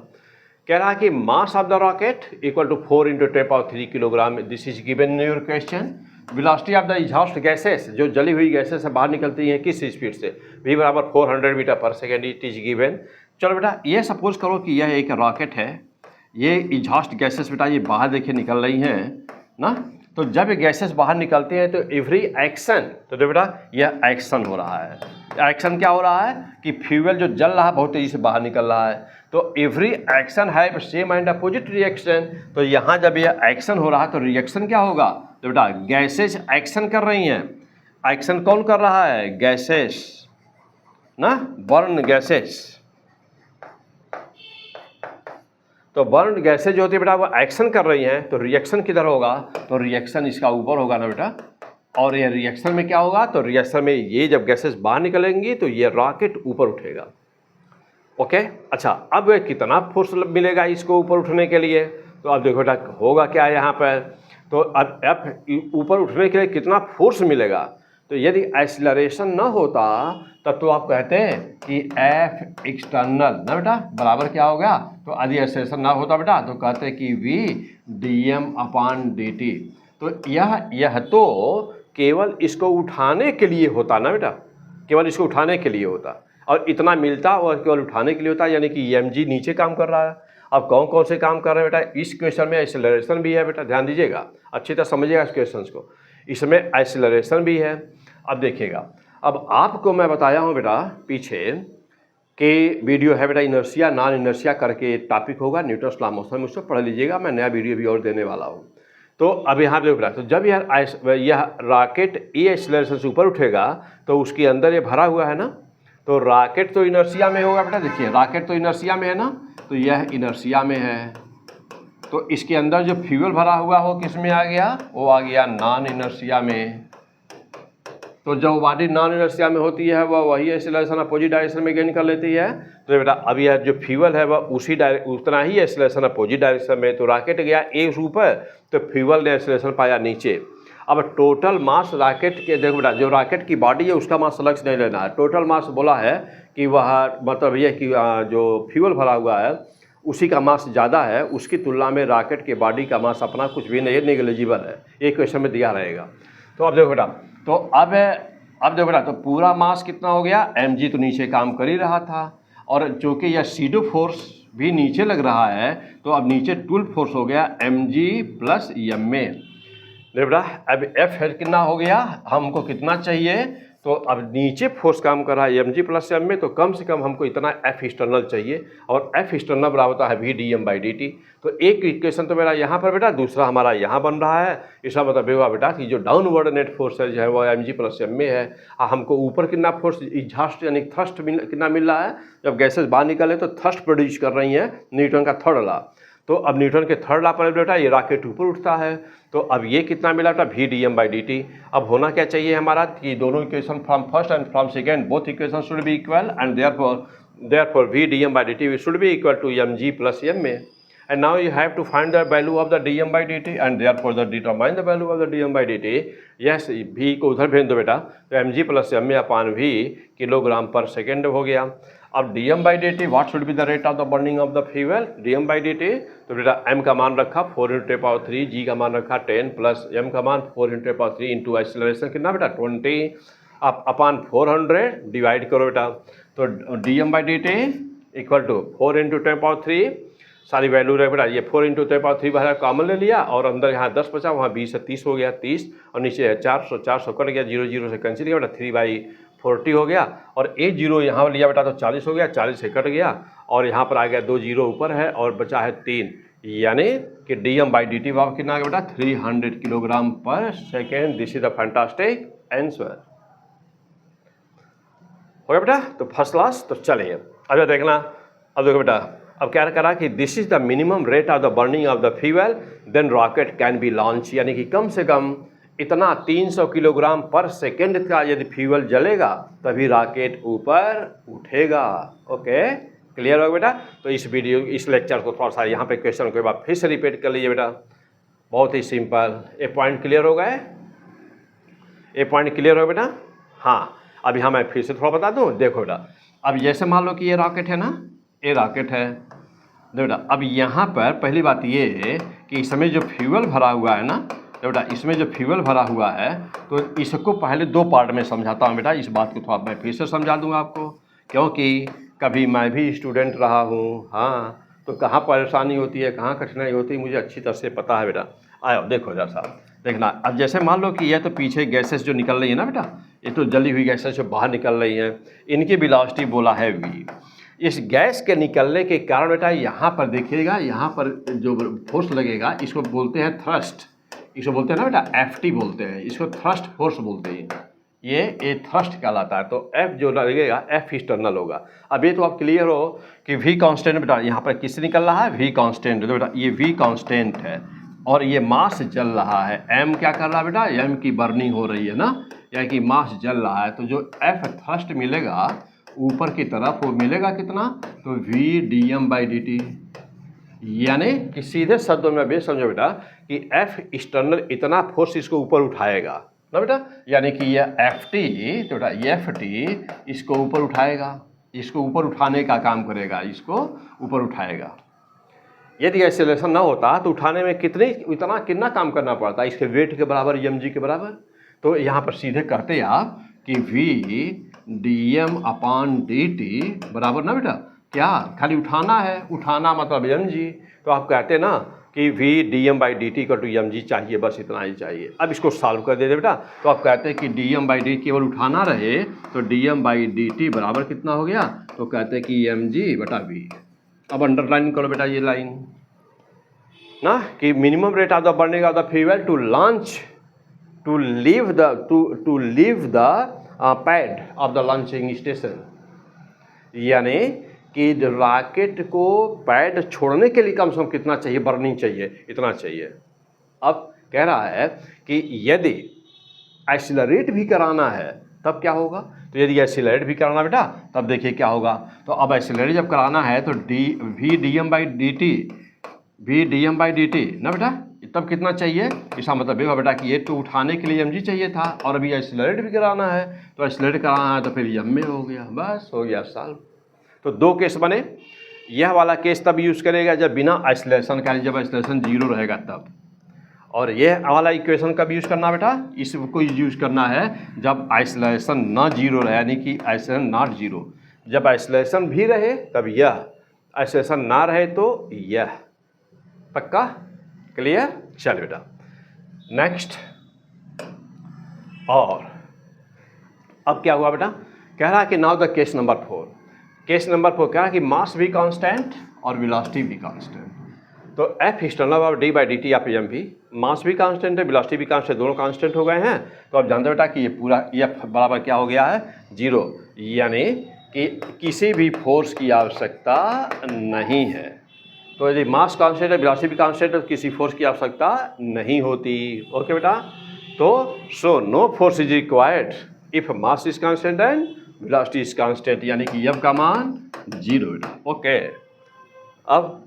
Speaker 1: कह रहा है कि mass of the rocket equal to 4 × 10³ kilogram, this is given in your question. Velocity of the exhaust gases, जो जली हुई गैसेस से बाहर निकलती हैं किस स्पीड से, v = 400 metre per second, it is given. चलो बेटा ये सपोज करो कि यह एक रॉकेट है, ये एग्जॉस्ट गैसेस बेटा ये बाहर देखिए निकल रही हैं ना, तो जब ये गैसेस बाहर निकलती हैं तो एवरी एक्शन, तो देखो बेटा यह एक्शन हो रहा है। एक्शन क्या हो रहा है कि फ्यूल जो जल रहा है बहुत तेज़ी से बाहर निकल रहा है, तो every action have same and opposite reaction. तो यहाँ जब यह एक्शन हो रहा है तो रिएक्शन क्या होगा, तो बेटा गैसेस एक्शन कर रही हैं। एक्शन कौन कर रहा है, गैसेस ना, बर्न गैसेस। तो बर्न गैसेज जो होती है बेटा वो एक्शन कर रही हैं, तो रिएक्शन किधर होगा, तो रिएक्शन इसका ऊपर होगा ना बेटा। और ये रिएक्शन में क्या होगा, तो रिएक्शन में ये जब गैसेस बाहर निकलेंगी तो ये रॉकेट ऊपर उठेगा, ओके। अच्छा, अब कितना फोर्स मिलेगा इसको ऊपर उठने के लिए, तो अब देखो बेटा होगा क्या यहाँ पर, तो अब F ऊपर उठने के लिए कितना फोर्स मिलेगा, तो यदि एक्सीलरेशन न होता तब तो आप कहते हैं कि F एक्सटर्नल ना बेटा बराबर क्या हो गया, तो यदि एक्सीलरेशन ना होता बेटा तो कहते हैं कि V dm/dt। तो यह तो केवल इसको उठाने के लिए होता ना बेटा, केवल इसको उठाने के लिए होता, और इतना मिलता और केवल उठाने के लिए होता, यानी कि mg नीचे काम कर रहा है अब कौन कौन से काम कर रहे हैं बेटा, इस क्वेश्चन में एक्सेलरेशन भी है बेटा, ध्यान दीजिएगा, अच्छी तरह समझिएगा इस क्वेश्चन को, इसमें एक्सेलरेशन भी है। अब देखिएगा, अब आपको मैं बताया हूँ बेटा पीछे कि वीडियो है बेटा इनर्शिया नॉन इनर्शिया करके टॉपिक होगा, न्यूटन्स लॉ ऑफ मोशन, उसको पढ़ लीजिएगा, मैं नया वीडियो भी और देने वाला हूँ। तो अब यहाँ देखो बेटा, तो जब यह रॉकेट ये एक्सेलरेशन से ऊपर उठेगा तो उसके अंदर ये भरा हुआ है ना, तो रॉकेट तो इनर्शिया में होगा बेटा, देखिए रॉकेट तो इनर्शिया में है ना, तो यह इनर्शिया में है, तो इसके अंदर जो फ्यूल भरा हुआ हो किस में आ गया, वो आ गया नॉन इनर्शिया में। तो जो बॉडी नॉन इनर्शिया में होती है वह वही एक्सेलरेशन अपोजिट डायरेक्शन में गेन कर लेती है। तो बेटा अब यह जो फ्यूल है वह उतना ही एक्सेलरेशन अपोजिट डायरेक्शन में, तो रॉकेट गया एक ऊपर तो फ्यूल ने एक्सेलरेशन पाया नीचे। अब टोटल मास रॉकेट के, देखो बेटा जो रॉकेट की बॉडी है उसका मास अलग से नहीं लेना है, टोटल मास बोला है कि वह मतलब ये कि जो फ्यूल भरा हुआ है उसी का मास ज़्यादा है, उसकी तुलना में रॉकेट के बॉडी का मास अपना कुछ भी नहीं नेग्लिजिबल है, एक क्वेश्चन में दिया रहेगा। तो अब देखो बेटा, तो अब देखो बेटा, तो पूरा मास कितना हो गया, mg तो नीचे काम कर ही रहा था, और चूँकि यह सीडो फोर्स भी नीचे लग रहा है तो अब नीचे टूल फोर्स हो गया mg प्लस ma। देखो बेटा अब F हेड कितना हो गया, हमको कितना चाहिए, तो अब नीचे फोर्स काम कर रहा है mg प्लस ma, तो कम से कम हमको इतना F एक्सटर्नल चाहिए, और F एक्सटर्नल बराबर होता है v dm/dt। तो एक इक्वेशन तो मेरा यहाँ पर बेटा, दूसरा हमारा यहाँ बन रहा है, इसका मतलब हुआ बेटा कि जो डाउनवर्ड नेट फोर्स है जो है वो mg प्लस ma है, हमको ऊपर कितना फोर्स एग्जॉस्ट यानी थ्रस्ट कितना मिल रहा है, जब गैसेज बाहर निकले तो थ्रस्ट प्रोड्यूस कर रही हैं, न्यूटन का थर्ड लॉ। तो अब न्यूटन के थर्ड लॉ पर बेटा ये रॉकेट ऊपर उठता है, तो अब ये कितना मिला बेटा v dm/dt। अब होना क्या चाहिए हमारा कि दोनों equation from first and from second both equation should be equal, and therefore v dm/dt should be equal to mg plus ma। And now you have to find the value of the dm/dt and therefore determine the value of the dm/dt। yes, v को उधर भेज दो बेटा, तो mg plus ma अपान v kilogram पर second हो गया। अब dm/dt what should be the rate of the burning of the fuel, dm/dt तो बेटा m का मान रखा 4 × 10⁻3, g का मान रखा 10 प्लस m का मान 4 × 10⁻3 इंटू एक्सेलरेशन कितना बेटा 20, अब अपान 400 डिवाइड करो बेटा, तो dm/dt इक्वल टू 4 × 10⁻3 सारी वैल्यू रहे बेटा, ये 4 × 10⁻3 बाहर कॉमन ले लिया, और अंदर यहाँ 10 बचा, वहाँ 20 से 30 हो गया 30, और नीचे है 400 कट गया, 0 0 से कैंसिल किया बेटा, 3/40 हो गया, और 1 0 यहाँ लिया बेटा तो 40 हो गया, 40 से कट गया, और यहाँ पर आ गया 2 0 ऊपर है और बचा है 3, यानी कि dm/dt वाव कितना आ गया बेटा 300 किलोग्राम पर second. This is the fantastic answer. हो गया बेटा, तो फर्स्ट क्लास। तो चलिए अब देखना, अब देखो बेटा, अब क्या करा कि this is the minimum rate of the burning of the fuel then rocket can be launch, यानी कि कम से कम इतना 300 किलोग्राम पर सेकेंड का यदि फ्यूल जलेगा तभी रॉकेट ऊपर उठेगा। ओके, क्लियर हो बेटा। तो इस वीडियो इस लेक्चर को थोड़ा सा यहाँ पे क्वेश्चन को एक बार फिर से रिपीट कर लीजिए बेटा, बहुत ही सिंपल। ये पॉइंट क्लियर हो गए, ये पॉइंट क्लियर हो बेटा। हाँ, अब यहाँ मैं फिर से थोड़ा बता दूँ, देखो बेटा, अब जैसे मान लो कि ये रॉकेट है ना, ये रॉकेट है, देखो बेटा, अब यहाँ पर पहली बात ये है कि इसमें जो फ्यूल भरा हुआ है ना, देखो बेटा, इसमें जो फ्यूल भरा हुआ है तो इसको पहले दो पार्ट में समझाता हूँ बेटा, इस बात को थोड़ा मैं फिर से समझा दूँगा आपको, क्योंकि कभी मैं भी स्टूडेंट रहा हूँ। हाँ, तो कहाँ परेशानी होती है, कहाँ कठिनाई होती है, मुझे अच्छी तरह से पता है बेटा। आयो देखो जरा साहब, देखना, अब जैसे मान लो कि यह तो पीछे गैसेस जो निकल रही है ना बेटा, ये तो जली हुई गैसेस जो बाहर निकल रही हैं, इनकी वेलोसिटी बोला है v। इस गैस के निकलने के कारण बेटा यहाँ पर देखिएगा, यहाँ पर जो फोर्स लगेगा इसको बोलते हैं थ्रस्ट, इसको बोलते हैं ना बेटा Ft बोलते हैं, इसको थ्रस्ट फोर्स बोलते हैं, ये थ्रस्ट कहलाता है। तो F जो लगेगा F एक्सटर्नल होगा। अब ये तो आप क्लियर हो कि V कांस्टेंट बेटा, यहाँ पर किससे निकल रहा है, V कांस्टेंट, तो बेटा ये V कांस्टेंट है और ये मास जल रहा है, M क्या कर रहा है बेटा, M की बर्निंग हो रही है ना, यानी कि मास जल रहा है। तो जो F थ्रस्ट मिलेगा ऊपर की तरफ वो मिलेगा कितना, तो v dm/dt, यानी कि सीधे शब्दों में भी समझो बेटा कि F एक्सटर्नल इतना फोर्स इसको ऊपर उठाएगा ना बेटा, यानी कि यह Ft, तो बेटा ये Ft इसको ऊपर उठाएगा, इसको ऊपर उठाने का काम करेगा, इसको ऊपर उठाएगा। यदि एक्सेलरेशन ना होता तो उठाने में कितना काम करना पड़ता, इसके वेट के बराबर mg के बराबर। तो यहाँ पर सीधे कहते आप कि v dm/dt बराबर ना बेटा, क्या खाली उठाना है, उठाना मतलब mg, तो आप कहते हैं ना कि v dm/dt = mg चाहिए, बस इतना ही चाहिए। अब इसको सॉल्व कर देते बेटा, तो आप कहते हैं कि dm/dt केवल उठाना रहे तो dm/dt बराबर कितना हो गया, तो कहते हैं कि mg/v। अब अंडरलाइन करो बेटा ये लाइन ना, कि minimum rate of the burning of the fuel to launch to leave the pad of the launching station, यानी कि रॉकेट को पैड छोड़ने के लिए कम से कम कितना चाहिए, बर्निंग चाहिए, इतना चाहिए। अब कह रहा है कि यदि एक्सीलरेट भी कराना है तब क्या होगा, तो यदि एक्सीलरेट भी कराना बेटा तब देखिए क्या होगा। तो अब एक्सीलरेट जब कराना है तो v dm/dt ना बेटा, तब कितना चाहिए, इसका मतलब ये हुआ बेटा कि ये तो उठाने के लिए mg चाहिए था, और अभी एक्सीलरेट भी कराना है, तो एक्सीलरेट कराना है तो फिर m में हो गया, बस हो गया सॉल्व। तो दो केस बने। यह वाला केस तब यूज़ करेगा जब बिना एक्सीलरेशन का, जब एक्सीलरेशन 0 रहेगा तब। और यह वाला इक्वेशन कब यूज़ करना बेटा, इसको यूज़ करना है जब एक्सीलरेशन ना 0 रहे, यानी कि एक्सीलरेशन नॉट 0। जब एक्सीलरेशन भी रहे तब यह, एक्सीलरेशन ना रहे तो यह। पक्का, क्लियर? चल बेटा नेक्स्ट। और अब क्या हुआ बेटा, कह रहा है कि now the case number 4। Case number 4 कह रहा है कि मास भी कांस्टेंट और वेलोसिटी भी कांस्टेंट। तो एफ एक्सटर्नल ऑफ d/dt या mv, मास भी कांस्टेंट है, वेलोसिटी भी कांस्टेंट, दोनों कांस्टेंट हो गए हैं। तो अब जानते बेटा कि ये पूरा F बराबर क्या हो गया है, 0, यानी कि किसी भी फोर्स की आवश्यकता नहीं है। तो यदि मास कांस्टेंट है, वेलोसिटी भी कांस्टेंट है, तो किसी फोर्स की आवश्यकता नहीं होती। ओके बेटा, तो so no force is required if mass is constant and velocity is constant, यानी कि F का मान 0 बेटा। ओके, अब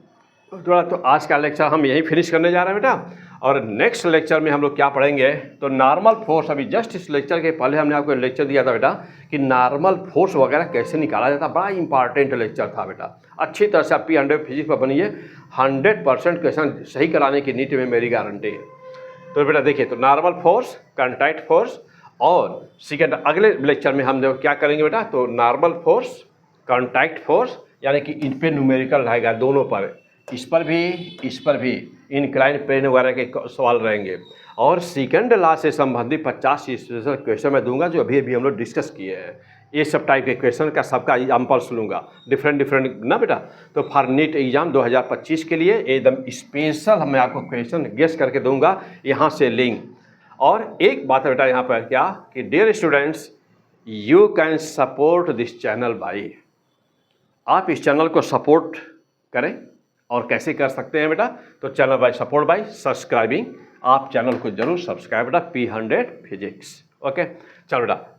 Speaker 1: थोड़ा तो आज का लेक्चर हम यहीं फिनिश करने जा रहे हैं बेटा, और नेक्स्ट लेक्चर में हम लोग क्या पढ़ेंगे, तो नॉर्मल फोर्स। अभी जस्ट इस लेक्चर के पहले हमने आपको लेक्चर दिया था बेटा कि नॉर्मल फोर्स वगैरह कैसे निकाला जाता, बड़ा इंपॉर्टेंट लेक्चर था बेटा। अच्छी तरह से आप P100 फिजिक्स पर बनिए, 100% क्वेश्चन सही कराने की नीति में मेरी गारंटी है। तो बेटा देखिए, तो नॉर्मल फोर्स, कॉन्टैक्ट फोर्स, और सेकेंड अगले लेक्चर में हम लोग क्या करेंगे बेटा, तो नॉर्मल फोर्स, कॉन्टैक्ट फोर्स, यानी कि इन पे न्यूमेरिकल रहेगा दोनों पर, इस पर भी इंक्लाइन प्लेन वगैरह के सवाल रहेंगे। और सेकंड लॉ से संबंधित 50 स्पेशल क्वेश्चन मैं दूंगा, जो अभी हम लोग डिस्कस किए हैं। ये सब टाइप के क्वेश्चन का सबका एग्जाम्पल्स लूँगा, डिफरेंट ना बेटा। तो फॉर नीट एग्जाम 2025 के लिए एकदम स्पेशल मैं आपको क्वेश्चन गेस करके दूंगा, यहाँ से लिंक। और एक बात है बेटा यहाँ पर क्या, कि dear students, you can support this channel by, आप इस चैनल को सपोर्ट करें। और कैसे कर सकते हैं बेटा, तो channel by support by subscribing, आप चैनल को जरूर सब्सक्राइब बेटा, P100 फिजिक्स। ओके, चलो बेटा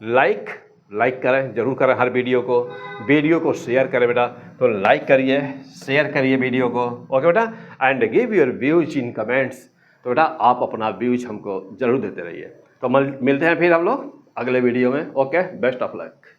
Speaker 1: लाइक करें, जरूर करें हर वीडियो को शेयर करें बेटा, तो लाइक करिए, शेयर करिए वीडियो को। ओके बेटा, and give your views in comments. तो बेटा आप अपना व्यूज हमको जरूर देते रहिए। तो मिलते हैं फिर हम लोग अगले वीडियो में। Okay, best of luck.